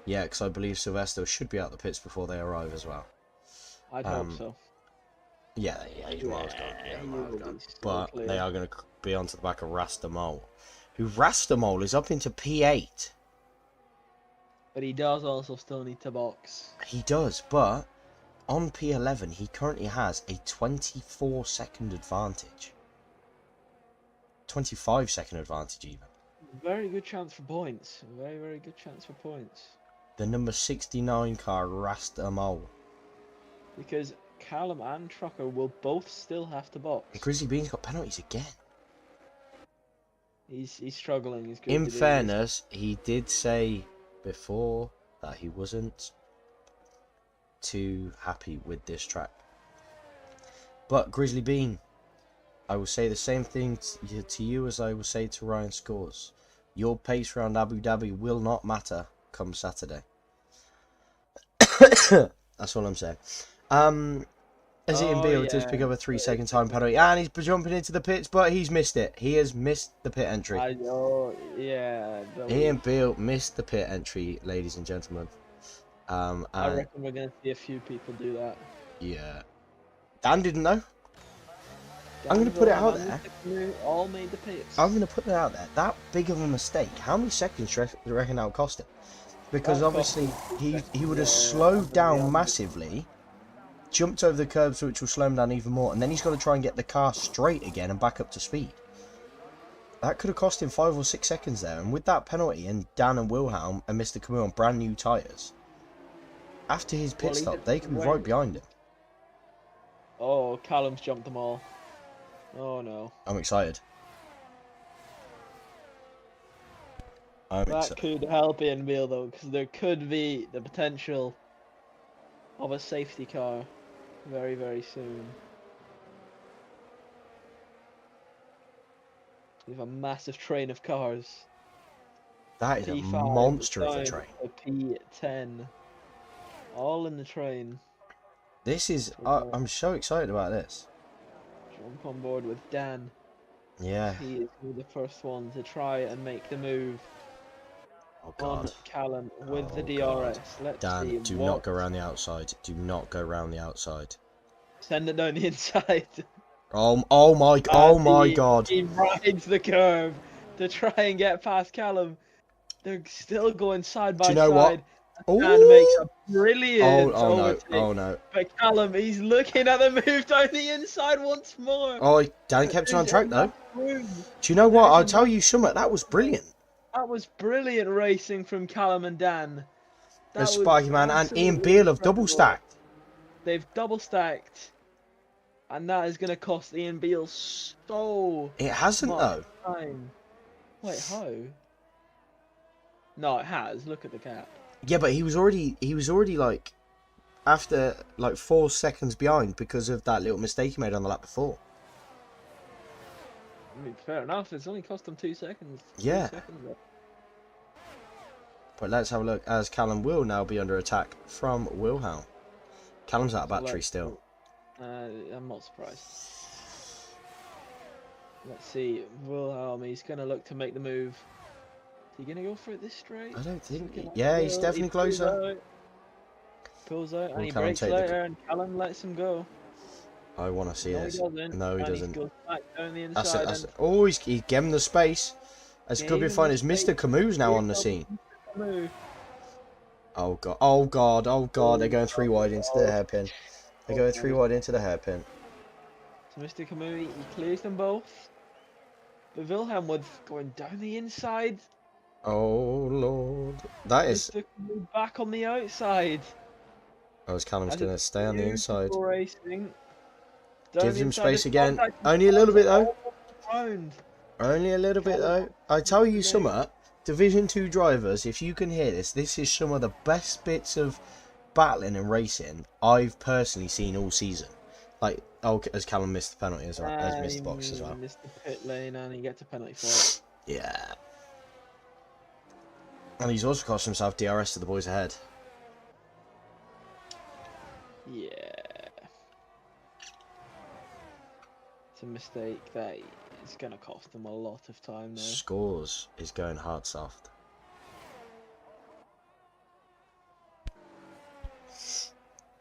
Yeah, because I believe Sylvester should be out the pits before they arrive as well. I'd hope so. Yeah, he's miles gone. Yeah, he miles will gone. be so But clear. they are going to be onto the back of Rastamol. Who Rastamol is up into P8. But he does also still need to box. He does, but on P11 he currently has a 24-second advantage. 25-second advantage even. Very good chance for points. Very, very good chance for points. The number 69 car, Rastamol. Because Callum and Trucker will both still have to box. And Grizzly Bean's got penalties again. He's struggling. He's In fairness, he did say before that he wasn't too happy with this track. But Grizzly Bean, I will say the same thing to you as I will say to Ryan Scores. Your pace round Abu Dhabi will not matter come Saturday. That's all I'm saying. as Ian Oh Beale does yeah. pick up a 3-second time penalty, and he's jumping into the pits, but he's missed it. He has missed the pit entry. Yeah. Ian Beale missed the pit entry, ladies and gentlemen. I And reckon we're gonna see a few people do that. yeah, Dan didn't know. I'm going to put it out there. All made the pits. I'm going to put it out there. That big of a mistake. How many seconds do you reckon that would cost him? Because That obviously cost he would have yeah, slowed down yeah. massively, jumped over the curbs, which will slow him down even more, and then he's got to try and get the car straight again and back up to speed. That could have cost him 5 or 6 seconds there, and with that penalty and Dan and Wilhelm and Mr. Camus on brand new tyres, after his pit stop, they could be right behind him. Oh, Callum's jumped them all. Oh no. I'm excited. That could help Ian Beale though, because there could be the potential of a safety car very, very soon. We have a massive train of cars. That is a P5 monster of a down train. to P10. All in the train. This is... I'm so excited about this. Jump on board with Dan. Yeah. He is the first one to try and make the move. Oh God. On Callum with the DRS. God. Let's Dan, see. do not go around the outside. Do not go around the outside. Send it down the inside. Oh my God. He rides the curve to try and get past Callum. They're still going side by side. Do you know what? Dan makes a brilliant overtake. Oh no. But Callum, he's looking at the move down the inside once more. Oh, Dan kept him on track though. Do you know what? I'll tell you something. That was brilliant. That was brilliant racing from Callum and Dan. And Spiky Man and Ian Beale have double stacked. They've double stacked. And that is going to cost Ian Beale so It hasn't though. Time. Wait, how? No, it has. Look at the gap. Yeah, but he was already like after like 4 seconds behind because of that little mistake he made on the lap before. I mean, fair enough. It's only cost him 2 seconds. Yeah. 2 seconds left. But let's have a look as Callum will now be under attack from Wilhelm. Callum's out of battery still. I'm not surprised. Let's see. Wilhelm, he's going to look to make the move. Is he going to go for it this straight? I don't think. Yeah, he's definitely closer. Pulls out and he brakes later and Callum lets him go. I want to see this. No, he doesn't. He goes back down the That's inside. it. That's it. Oh, he's gave him the space. As it could be fine as Mr. Camus now on the scene. Oh God. Oh God. Oh God. They're going 3 wide into the hairpin. They're going 3 wide into the hairpin. So Mr. Camus, he clears them both. But Wilhelm was going down the inside. Oh Lord. That is. Mr. Camus back on the outside. Oh, Callum's going to stay on the inside. Racing. Gives him space again. Only a little bit though. Only a little bit though. I tell you something. Division 2 drivers, if you can hear this, this is some of the best bits of battling and racing I've personally seen all season. Like, oh, as Callum missed the penalty as well, as missed the box as well. Missed the pit lane and he gets a penalty for it. Yeah. And he's also cost himself DRS to the boys ahead. Yeah. It's a mistake that is going to cost them a lot of time now. Scores is going hard soft.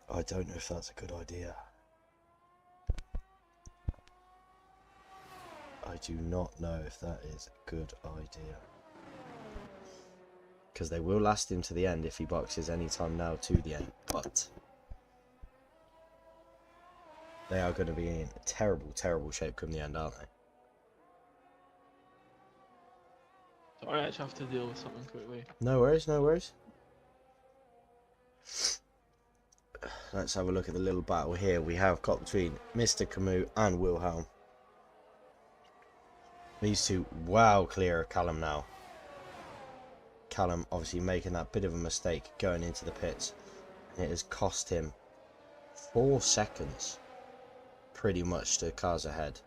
I don't know if that's a good idea. I do not know if that is a good idea. Because they will last him to the end if he boxes any time now to the end. But they are going to be in terrible, terrible shape come the end, aren't they? Sorry, I actually have to deal with something quickly. No worries, no worries. Let's have a look at the little battle here we have got between Mr. Camus and Wilhelm. These two well clear of Callum now. Callum obviously making that bit of a mistake going into the pits. And it has cost him 4 seconds pretty much to cars ahead.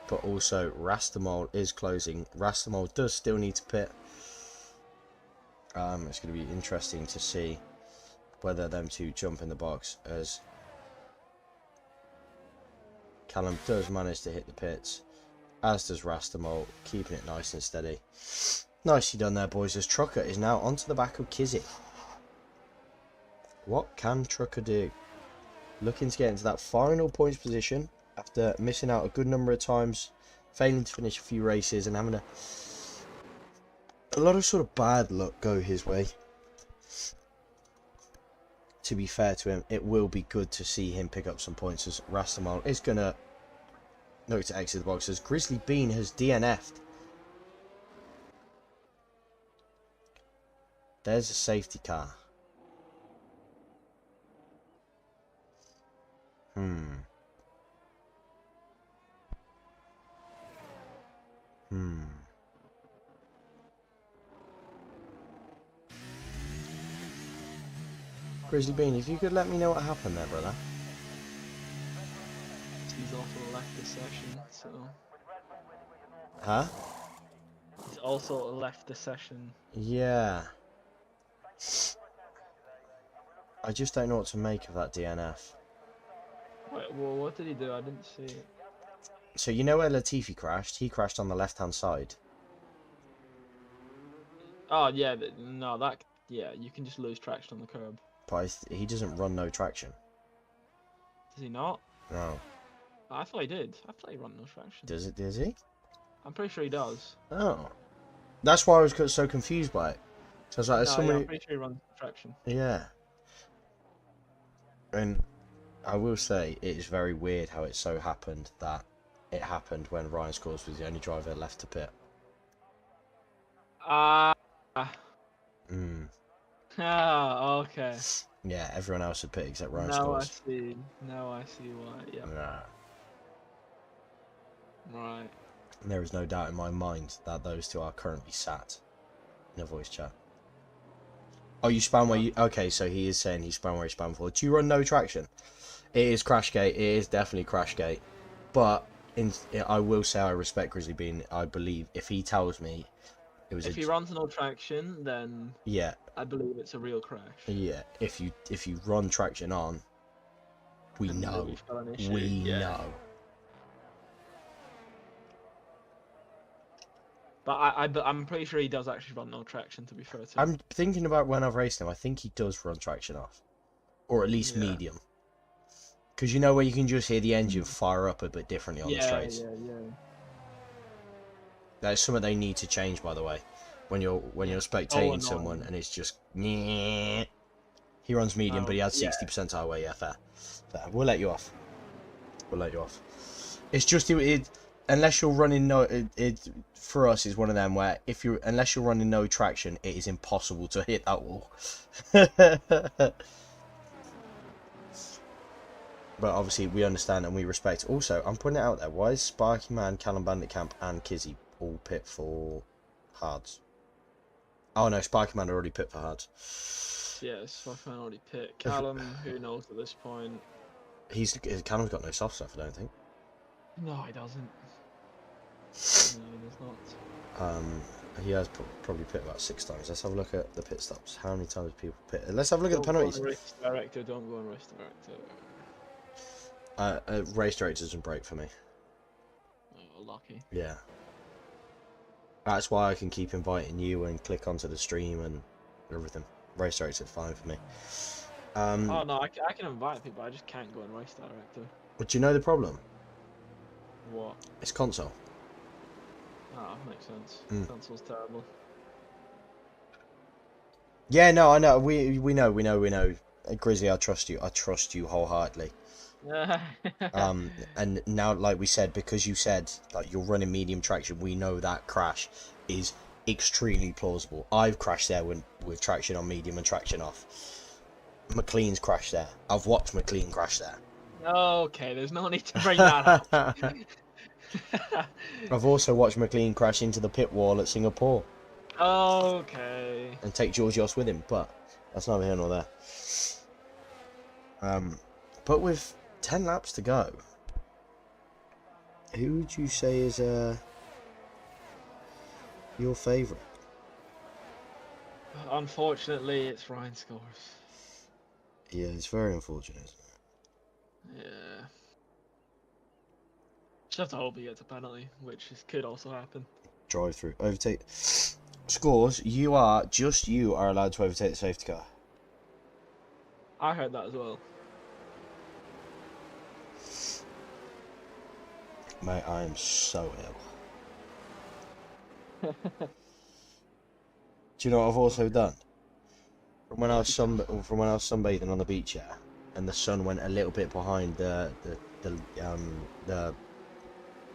But also Rastamol is closing. Rastamol does still need to pit. It's going to be interesting to see whether them two jump in the box as Callum does manage to hit the pits, as does Rastamol, keeping it nice and steady. Nicely done there, boys, as Trucker is now onto the back of Kizzy. What can Trucker do? Looking to get into that final points position after missing out a good number of times, failing to finish a few races and having a lot of sort of bad luck go his way. To be fair to him, it will be good to see him pick up some points as Rastamol is going to look to exit the box as Grizzly Bean has DNF'd. There's a safety car. Grizzly Bean, if you could let me know what happened there, brother. He's also left the session, so... Huh? He's also left the session. Yeah. I just don't know what to make of that DNF. Wait, well, what did he do? I didn't see it. So you know where Latifi crashed? He crashed on the left-hand side. Oh, yeah, no, that... Yeah, you can just lose traction on the curb. But he doesn't run no traction. Does he not? No. I thought he did. I thought he ran no traction. Does he? I'm pretty sure he does. Oh. That's why I was so confused by it. So I was like, No, somebody... yeah, I'm pretty sure he runs traction. Yeah. And I will say, it is very weird how it so happened that it happened when Ryan Scores was the only driver left to pit. Ah, okay. Yeah, everyone else had pit except Ryan Now I Scores. see. Now I see why. Yeah. Nah. Right. And there is no doubt in my mind that those two are currently sat in a voice chat. Oh, you spam where you... Okay, so he is saying he spam where he spam for. Do you run no traction? It is Crashgate. It is definitely Crashgate. But I will say I respect Grizzly Bean. I believe if he tells me it was if he runs no traction, then yeah, I believe it's a real crash. yeah. If you run traction on, we And know. we've got an issue. We know. But I'm pretty sure he does actually run no traction, to be fair to him. I'm thinking about when I've raced him. I think he does run traction off, or at least Yeah. medium. Because you know where you can just hear the engine fire up a bit differently on the straights. Yeah. That's something they need to change, by the way. When you're spectating someone and it's just he runs medium, but he has 60 percentile weight. Yeah, fair. We'll let you off. It's just unless you're running it for us is one of them where unless you're running no traction, it is impossible to hit that wall. But obviously we understand and we respect. Also, I'm putting it out there. Why is Sparky Man, Callum Bandit Camp, and Kizzy all pit for hards? Oh no, Sparky Man already pit for hards. Yeah, Sparky Man already pit. Callum, who knows at this point? Callum's got no soft stuff, I don't think. No, he doesn't. No, he does not. He has probably pit about 6 times. Let's have a look at the pit stops. How many times people pit? Let's have a look at the penalties. Race director, don't go on race director. Race director doesn't break for me. Oh, lucky. Yeah. That's why I can keep inviting you and click onto the stream and everything. Race director's fine for me. Oh no, I can invite people, I just can't go on race director. But do you know the problem? What? It's console. Oh, makes sense. Console's terrible. Yeah, no, I know. We know. Grizzly, I trust you. I trust you wholeheartedly. And now, like we said, because you said like you're running medium traction, we know that crash is extremely plausible. I've crashed there with traction on medium and traction off. McLean's crashed there. I've watched McLean crash there. Okay, there's no need to bring that up. I've also watched McLean crash into the pit wall at Singapore. Okay. And take Georgios with him, but that's neither here nor there. But with 10 laps to go, who would you say is your favourite? Unfortunately, it's Ryan Scores. Yeah, it's very unfortunate, isn't it? Yeah. Just have to hope he gets a penalty, which could also happen. Drive through. Overtake. Scores, you are allowed to overtake the safety car. I heard that as well. Mate, I am so ill. Do you know what I've also done? From when I was sunbathing on the beach, yeah, and the sun went a little bit behind the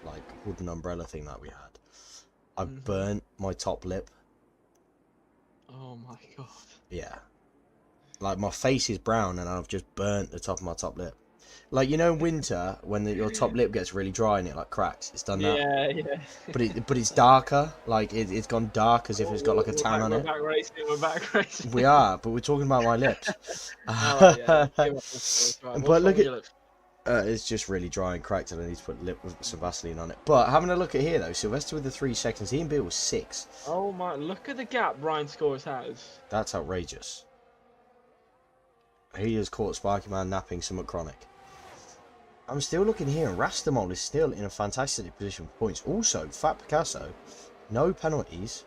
like wooden umbrella thing that we had. I burnt my top lip. Oh my god. Yeah. Like my face is brown and I've just burnt the top of my top lip. Like, you know, in winter when your top lip gets really dry and it like cracks. It's done that. Yeah, yeah. But it's darker. Like it's gone dark as if it's got like a tan on it. We're back racing. We are, but we're talking about my lips. Oh, yeah. But look at it's just really dry and cracked, and I need to put some Vaseline on it. But having a look at here though, Sylvester with the 3 seconds, Ian Beale was 6. Oh my! Look at the gap Ryan Scores has. That's outrageous. He has caught Sparky Man napping somewhat chronic. I'm still looking here, and Rastamol is still in a fantastic position for points. Also, Fat Picasso, no penalties,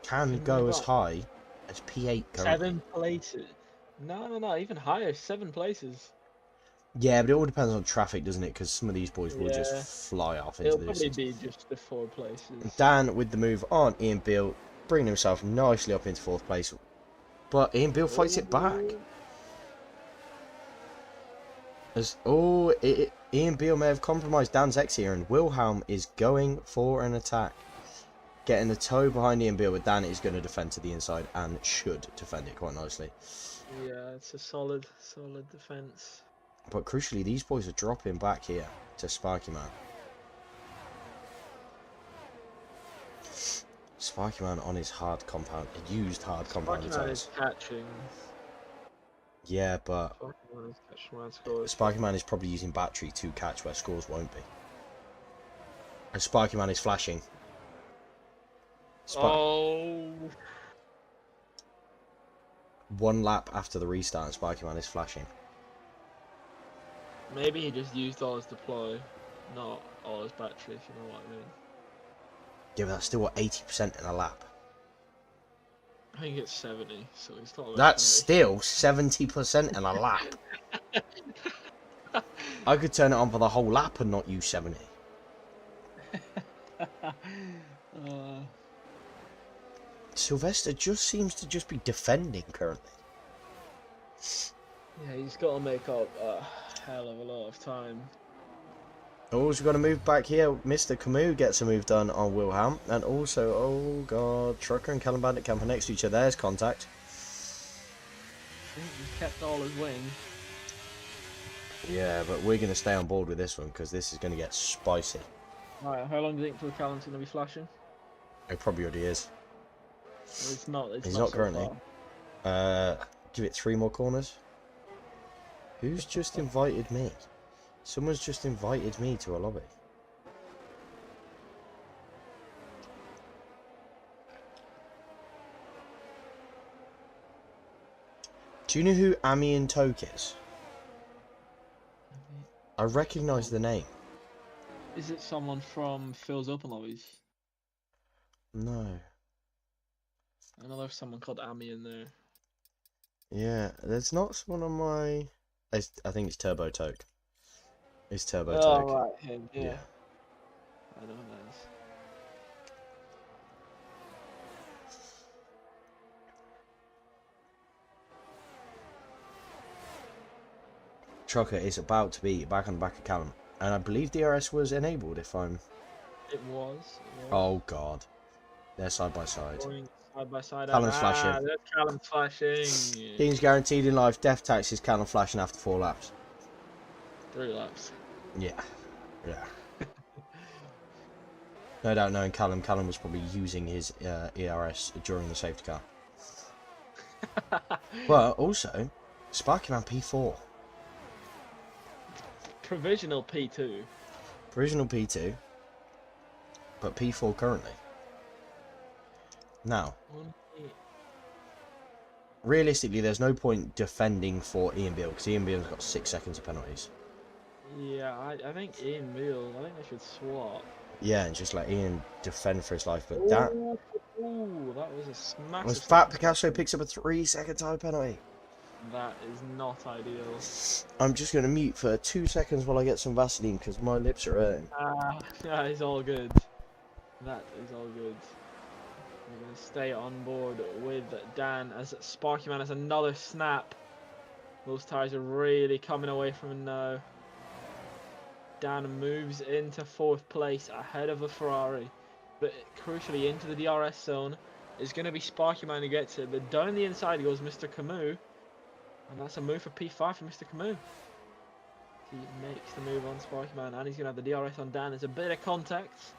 can go as high as P8 currently. 7 places. No, even higher. 7 places. Yeah, but it all depends on traffic, doesn't it? Because some of these boys will just fly off into the distance. It'll probably be just the 4 places. Dan with the move on Ian Beale, bringing himself nicely up into 4th place. But Ian Beale fights it back. Ian Beale may have compromised Dan's X here, and Wilhelm is going for an attack. Getting the toe behind Ian Beale, with Dan is going to defend to the inside and should defend it quite nicely. Yeah, it's a solid defence. But crucially, these boys are dropping back here to Sparky Man. Sparky Man on his hard compound, used hard compound Sparky Man is catching. Yeah, but Sparky Man is probably using battery to catch where Scores won't be. And Sparky Man is flashing. One lap after the restart, and Sparky Man is flashing. Maybe he just used all his deploy, not all his battery, if you know what I mean. Yeah, but that's still what, 80% in a lap. I think it's 70, so he's not. That's still 70% in a lap. I could turn it on for the whole lap and not use 70. Sylvester just seems to just be defending currently. Yeah, he's got to make up a hell of a lot of time. Oh, we've got to move back here. Mr. Camus gets a move done on Wilhelm. And also, oh god, Trucker and Callum Bandit camping next to each other. There's contact. I think he's kept all his wing. Yeah, but we're going to stay on board with this one because this is going to get spicy. Alright, how long do you think till Callum's going to be flashing? It probably already is. Well, it's not. He's not currently. Give it 3 more corners. Who's just invited me? Someone's just invited me to a lobby. Do you know who Amian Toke is? I recognise the name. Is it someone from Phil's Open Lobbies? No. I know there's someone called Amy in there. Yeah, there's not someone on my... I think it's Turbo Toke. It's Turbo Toke. Oh, right, him, yeah. I know who that is. Trucker is about to be back on the back of Callum. And I believe DRS was enabled if I'm... It was. Oh, God. They're side by side. Going side by side. Callum's flashing. There's Callum flashing. Teams guaranteed in life. Death tax is Callum flashing after 4 laps. 3 laps. Yeah. Yeah. No doubt knowing Callum was probably using his ERS during the safety car. But also, Sparky Man P4. Provisional P2. Provisional P2. But P4 currently. Now, realistically, there's no point defending for Ian Beale because Ian Beale's got 6 seconds of penalties. Yeah, I think Ian Mule, I think they should swap. Yeah, and just let Ian defend for his life. But that Oh, that was a was massive Fat slip and Picasso slide. picks up a 3-second time penalty. That is not ideal. I'm just going to mute for 2 seconds while I get some Vaseline because my lips are hurting. That is all good. That is all good. We're going to stay on board with Dan as Sparky Man has another snap. Those tires are really coming away from him now. Dan moves into 4th place ahead of the Ferrari, but crucially into the DRS zone. It's going to be Sparky Man who gets it, but down the inside goes Mr. Camus, and that's a move for P5 for Mr. Camus. He makes the move on Sparky Man, and he's going to have the DRS on Dan. There's a bit of contact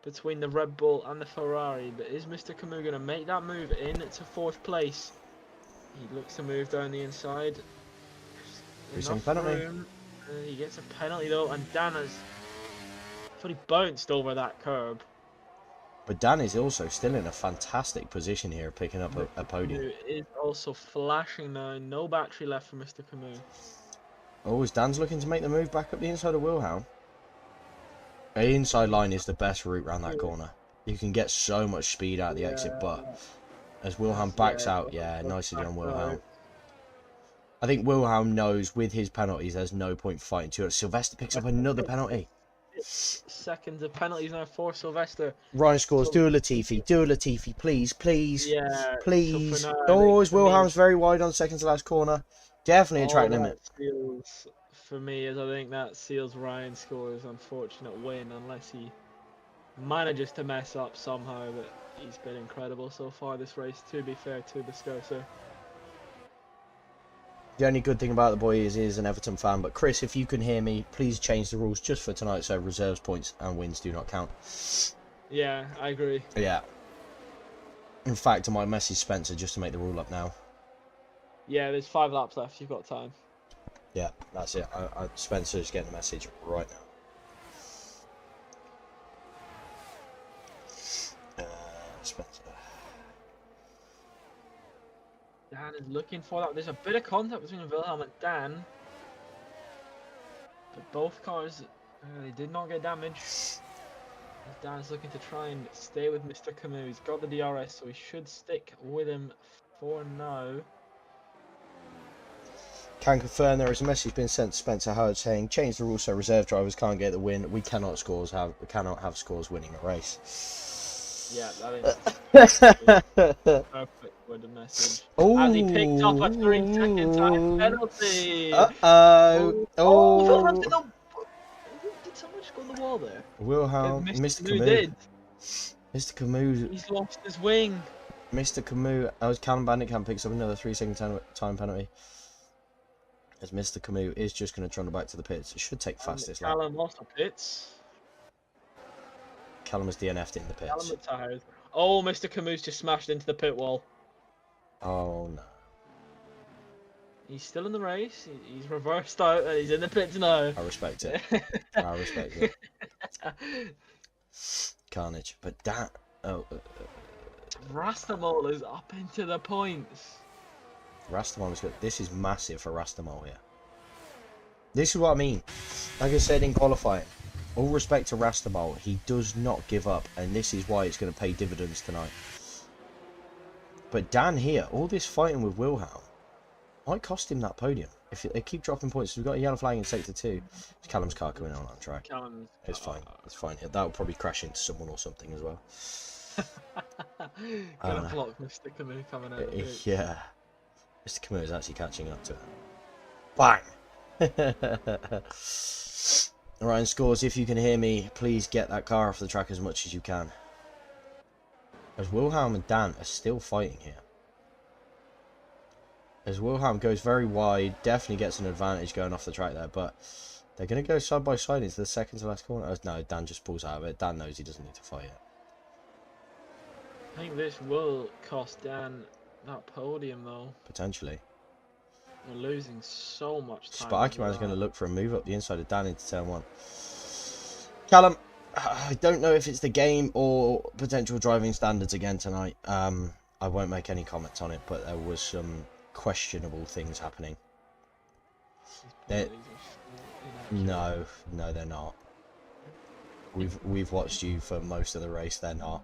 between the Red Bull and the Ferrari, but is Mr. Camus going to make that move into 4th place? He looks to move down the inside. Enough penalty. Room. He gets a penalty though, and Dan has fully bounced over that curb. But Dan is also still in a fantastic position here, picking up a podium. Camus is also flashing now. No battery left for Mr. Camus. Oh, is Dan's looking to make the move back up the inside of Wilhelm? The inside line is the best route around that corner. You can get so much speed out of the exit, but as Wilhelm backs out, yeah, nicely done, Wilhelm. I think Wilhelm knows with his penalties there's no point fighting to it. Sylvester picks up another penalty. 6 seconds of penalties now for Sylvester. Ryan scores. Do a Latifi, please, please, Yeah, please. so now, Oh, as Wilhelm's very wide on second to last corner. Definitely a track limit. Seals, for me, is I think that seals Ryan scores unfortunate win unless he manages to mess up somehow. But he's been incredible so far this race. To be fair to the Scouser. The only good thing about the boy is he is an Everton fan. But Chris, if you can hear me, please change the rules just for tonight so reserves points and wins do not count. Yeah, I agree. Yeah. In fact, I might message Spencer just to make the rule up now. Yeah, there's 5 laps left. You've got time. Yeah, that's it. Spencer's getting a message right now. Spencer. Dan is looking for that. There's a bit of contact between Wilhelm and Dan. But both cars, they did not get damaged. Dan is looking to try and stay with Mr. Camus. He's got the DRS, so he should stick with him for now. Can confirm there is a message being sent to Spencer Howard saying change the rules so reserve drivers can't get the win. We cannot have scores winning a race. Yeah, that is perfect with the message. Ooh. As he picked up a 3-second time penalty. Oh. Did someone just go on the wall there? Wilhelm, Mr. Camus. Did. Mr. Camus. He's lost his wing. Mr. Camus. Callum Bandicam picks up another 3-second time penalty. As Mr. Camus is just going to trundle back to the pits. It should take fastest lap. Callum lost the pits. Callum has DNF'd in the pits. Callum retired. Oh, Mr. Camus just smashed into the pit wall. Oh no. He's still in the race. He's reversed out and he's in the pits now. I respect it. I respect it. Carnage. But that... Rastamol is up into the points. Rastamol is good. This is massive for Rastamol here. This is what I mean. Like I said in qualifying, all respect to Rastamol, he does not give up, and this is why it's going to pay dividends tonight. But Dan here, all this fighting with Wilhelm, might cost him that podium. If they keep dropping points, we've got a yellow flag in sector 2. It's Callum's car coming on track. It's fine. It's fine. That will probably crash into someone or something as well. Gonna block Mr. Camus coming out. Yeah. Mr. Camus is actually catching up to it. Bang! Ryan scores. If you can hear me, please get that car off the track as much as you can. As Wilhelm and Dan are still fighting here. As Wilhelm goes very wide, definitely gets an advantage going off the track there, but they're going to go side by side into the second to last corner. Oh, no, Dan just pulls out of it. Dan knows he doesn't need to fight it. I think this will cost Dan that podium though. Potentially. We're losing so much time. Sparky Man's going to look for a move up the inside of Dan into turn 1. Callum, I don't know if it's the game or potential driving standards again tonight. I won't make any comments on it, but there was some questionable things happening. No, no, they're not. We've watched you for most of the race. They're not.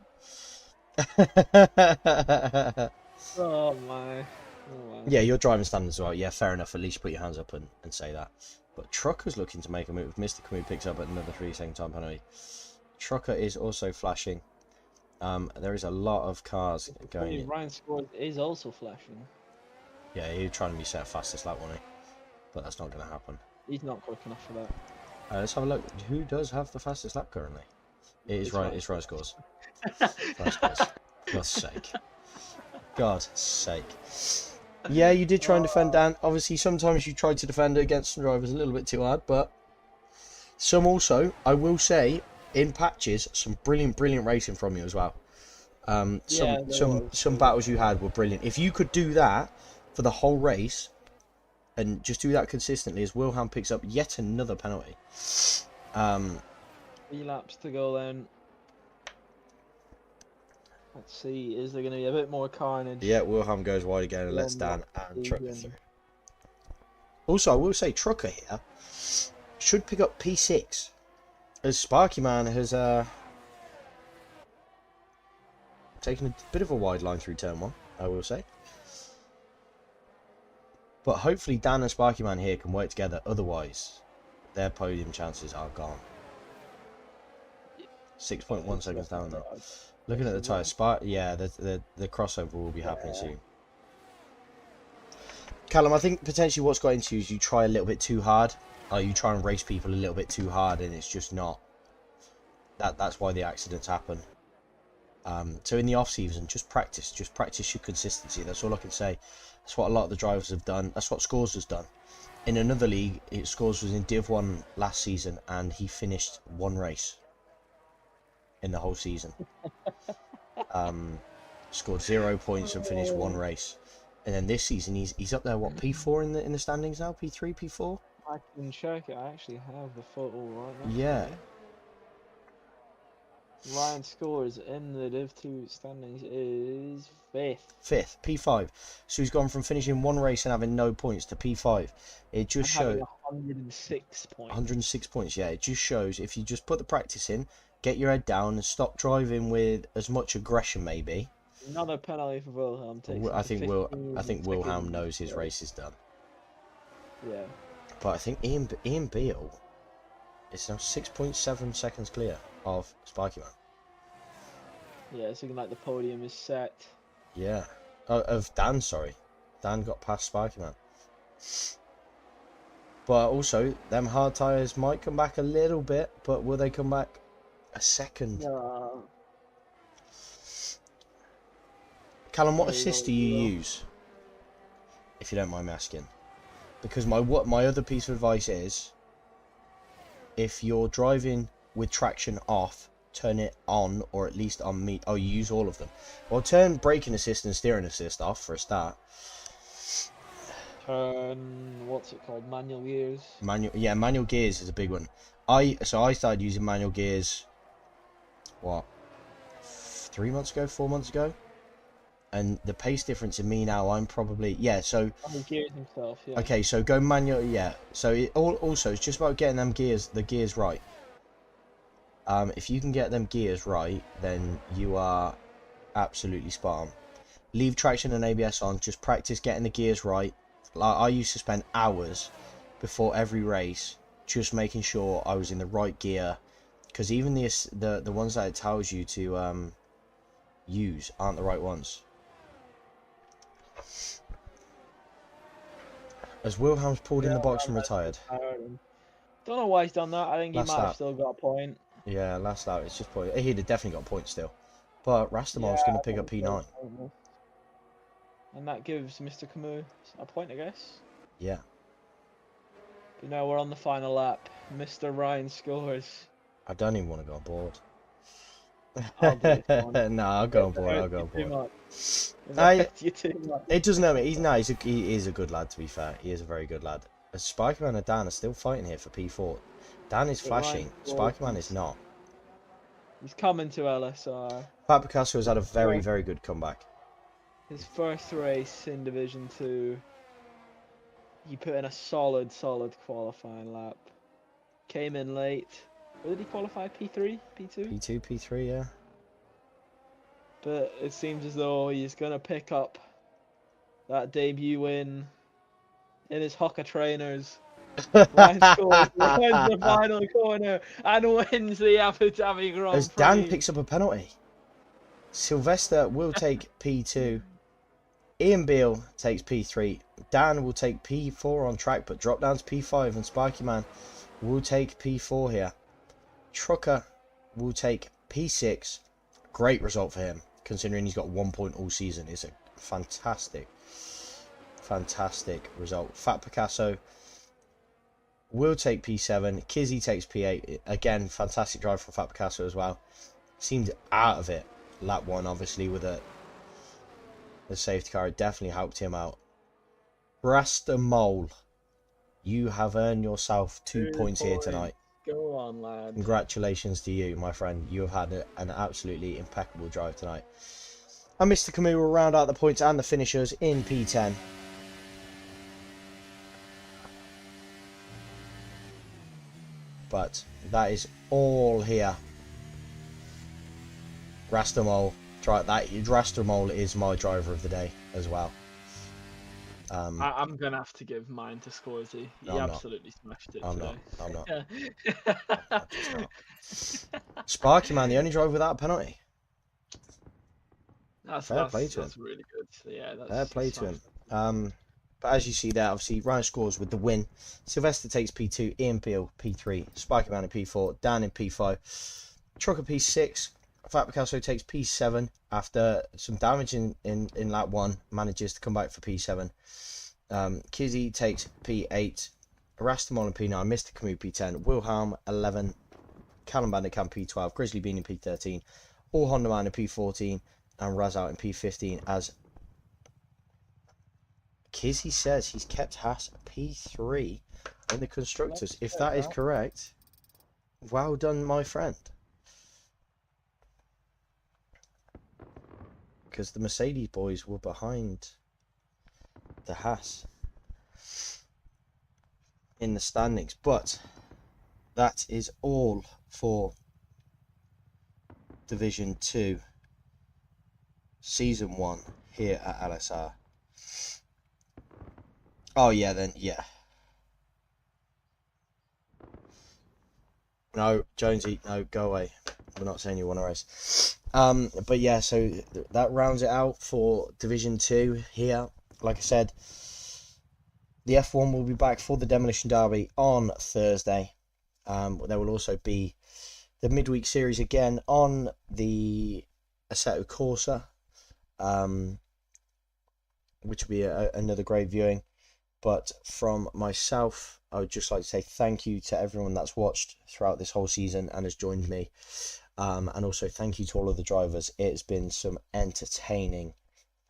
Oh my. Yeah, your driving standards as well. Yeah, fair enough. At least put your hands up and say that. But Trucker's looking to make a move. Mr. Camus picks up at another 3-second time penalty. Trucker is also flashing. There is a lot of cars going in. Ryan Scores is also flashing. Yeah, he was trying to be set fastest lap, wasn't he? But that's not going to happen. He's not quick enough for that. Let's have a look. Who does have the fastest lap currently? It is Ryan. It's Ryan Scores. Ryan Scores. God's sake. God's sake. Yeah, you did try and defend Dan. Obviously, sometimes you tried to defend against some drivers a little bit too hard, but some also, I will say, in patches, some brilliant racing from you as well. Some battles you had were brilliant. If you could do that for the whole race, and just do that consistently, as Wilhelm picks up yet another penalty. 3 laps to go then. Let's see, is there going to be a bit more carnage? Yeah, Wilhelm goes wide again and lets Dan and Trucker through. Also, I will say Trucker here should pick up P6, as Sparky Man has taken a bit of a wide line through turn 1, I will say. But hopefully Dan and Sparky Man here can work together, otherwise their podium chances are gone. 6.1 seconds down there. Looking at the tyres, yeah, the crossover will be happening soon. Callum, I think potentially what's got into you is you try a little bit too hard. You try and race people a little bit too hard, and it's just not. That's why the accidents happen. So in the off season, just practice your consistency. That's all I can say. That's what a lot of the drivers have done. That's what Scores has done. In another league, Scores was in Div 1 last season, and he finished 1 race in the whole season. Scored 0 points and finished 1 race. And then this season he's up there, what, P4 in the standings now? P3, P4? I can check it. I actually have the photo right now. Yeah. Ryan Scores in the Div 2 standings is 5th. 5th, P5. So he's gone from finishing 1 race and having no points to P5. It just shows 106 points. 106 points, yeah. It just shows if you just put the practice in, get your head down and stop driving with as much aggression maybe. Another penalty for Wilhelm. I think Wilhelm knows his race is done. Yeah. But I think Ian Beale is now 6.7 seconds clear of Spiky Man. Yeah, it's looking like the podium is set. Yeah. Of Dan, sorry. Dan got past Spiky Man. But also, them hard tyres might come back a little bit, but will they come back a second? No. Callum, what assist do you use? If you don't mind me asking. Because my other piece of advice is, if you're driving with traction off, turn it on, or at least on me. Oh, you use all of them. Well, turn braking assist and steering assist off for a start. Turn, what's it called? Manual gears. Manual gears is a big one. I started using manual gears. What? 3 months ago, 4 months ago. And the pace difference in me now, I'm probably So gears himself, yeah. Okay, so go manual, yeah. So also it's just about getting the gears right. If you can get them gears right, then you are absolutely spot on. Leave traction and ABS on. Just practice getting the gears right. Like, I used to spend hours before every race just making sure I was in the right gear, because even the ones that it tells you to use aren't the right ones. As Wilhelm's pulled in the box and retired. Don't know why he's done that. I think he might have still got a point. Yeah, last lap, it's just point. He'd have definitely got a point still. But Rastamov's going to pick up P9. And that gives Mr. Camus a point, I guess. Yeah. But now we're on the final lap. Mr. Ryan Scores. I don't even want to go on board. No, I'll go on board. I'll go on board. It doesn't know me. He is a good lad, to be fair. He is a very good lad. Spikerman and Dan are still fighting here for P4. Dan is flashing. Spikerman is not. He's coming to LSR. Pat Picasso has had a very, very good comeback. His first race in Division 2. He put in a solid qualifying lap. came in late. Where did he qualify? P3? P2? P2, P3, yeah. But it seems as though he's going to pick up that debut win in his Hoka trainers. Ryan scores, runs the final corner, and wins the Abu Dhabi Grand As Prix. Dan picks up a penalty. Sylvester will take P2. Ian Beale takes P3. Dan will take P4 on track, but drop down to P5. And Spiky Man will take P4 here. Trucker will take P6. Great result for him, considering he's got 1 point all season. It's a fantastic result. Fat Picasso will take P7. Kizzy takes P8. Again, fantastic drive from Fat Picasso as well. Seemed out of it. Lap 1, obviously, with the safety car. It definitely helped him out. Rasta Mole, you have earned yourself 2 points here tonight. Go on, lad. Congratulations to you, my friend. You have had an absolutely impeccable drive tonight. And Mr. Camus will round out the points and the finishers in P10. But that is all here. Rastamol, Rastamol is my driver of the day as well. I'm gonna have to give mine to Scorsy. He absolutely smashed it today. I'm not. I'm just not. Sparky Man, the only driver without a penalty. Fair play to him. That's really good. Yeah, fair play to him. But as you see there, obviously Ryan scores with the win. Sylvester takes P2, Ian Beale P3, Sparky Man in P4, Dan in P5, Trucker P6. Fat Picasso takes P7 after some damage in lap 1, manages to come back for P7. Kizzy takes P8, Rastamol in P9, Mr. Camus P10, Wilhelm 11, Callum Bandicam P12, Grizzly Bean in P13, All Honda Man in P14, and Raz out in P15 as Kizzy says he's kept Haas P3 in the Constructors. If that is correct, well done, my friend. Because the Mercedes boys were behind the Haas in the standings. But that is all for Division 2 Season 1 here at LSR. Oh yeah, then yeah. No, Jonesy, no, go away. We're not saying you want to race. But yeah, so that rounds it out for Division 2 here. Like I said, the F1 will be back for the Demolition Derby on Thursday. There will also be the midweek series again on the Assetto Corsa, which will be another great viewing. But from myself, I would just like to say thank you to everyone that's watched throughout this whole season and has joined me. And also thank you to all of the drivers. It's been some entertaining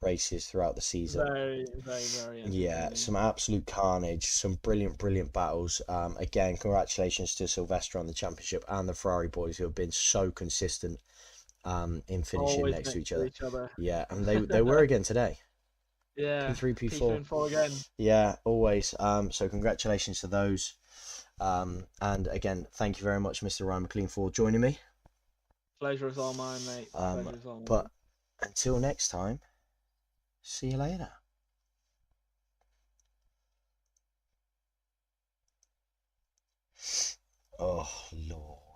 races throughout the season. Very, very, very entertaining. Yeah, some absolute carnage, some brilliant battles. Again, congratulations to Sylvester on the championship and the Ferrari boys who have been so consistent in finishing Always next to each other. Yeah, and they were again today. Yeah, P3, P4. P3 and 4 again. Yeah, always. So congratulations to those. And again, thank you very much, Mr. Ryan McLean, for joining me. Pleasure is all mine, mate. Pleasure is all mine. But until next time, see you later. Oh, Lord.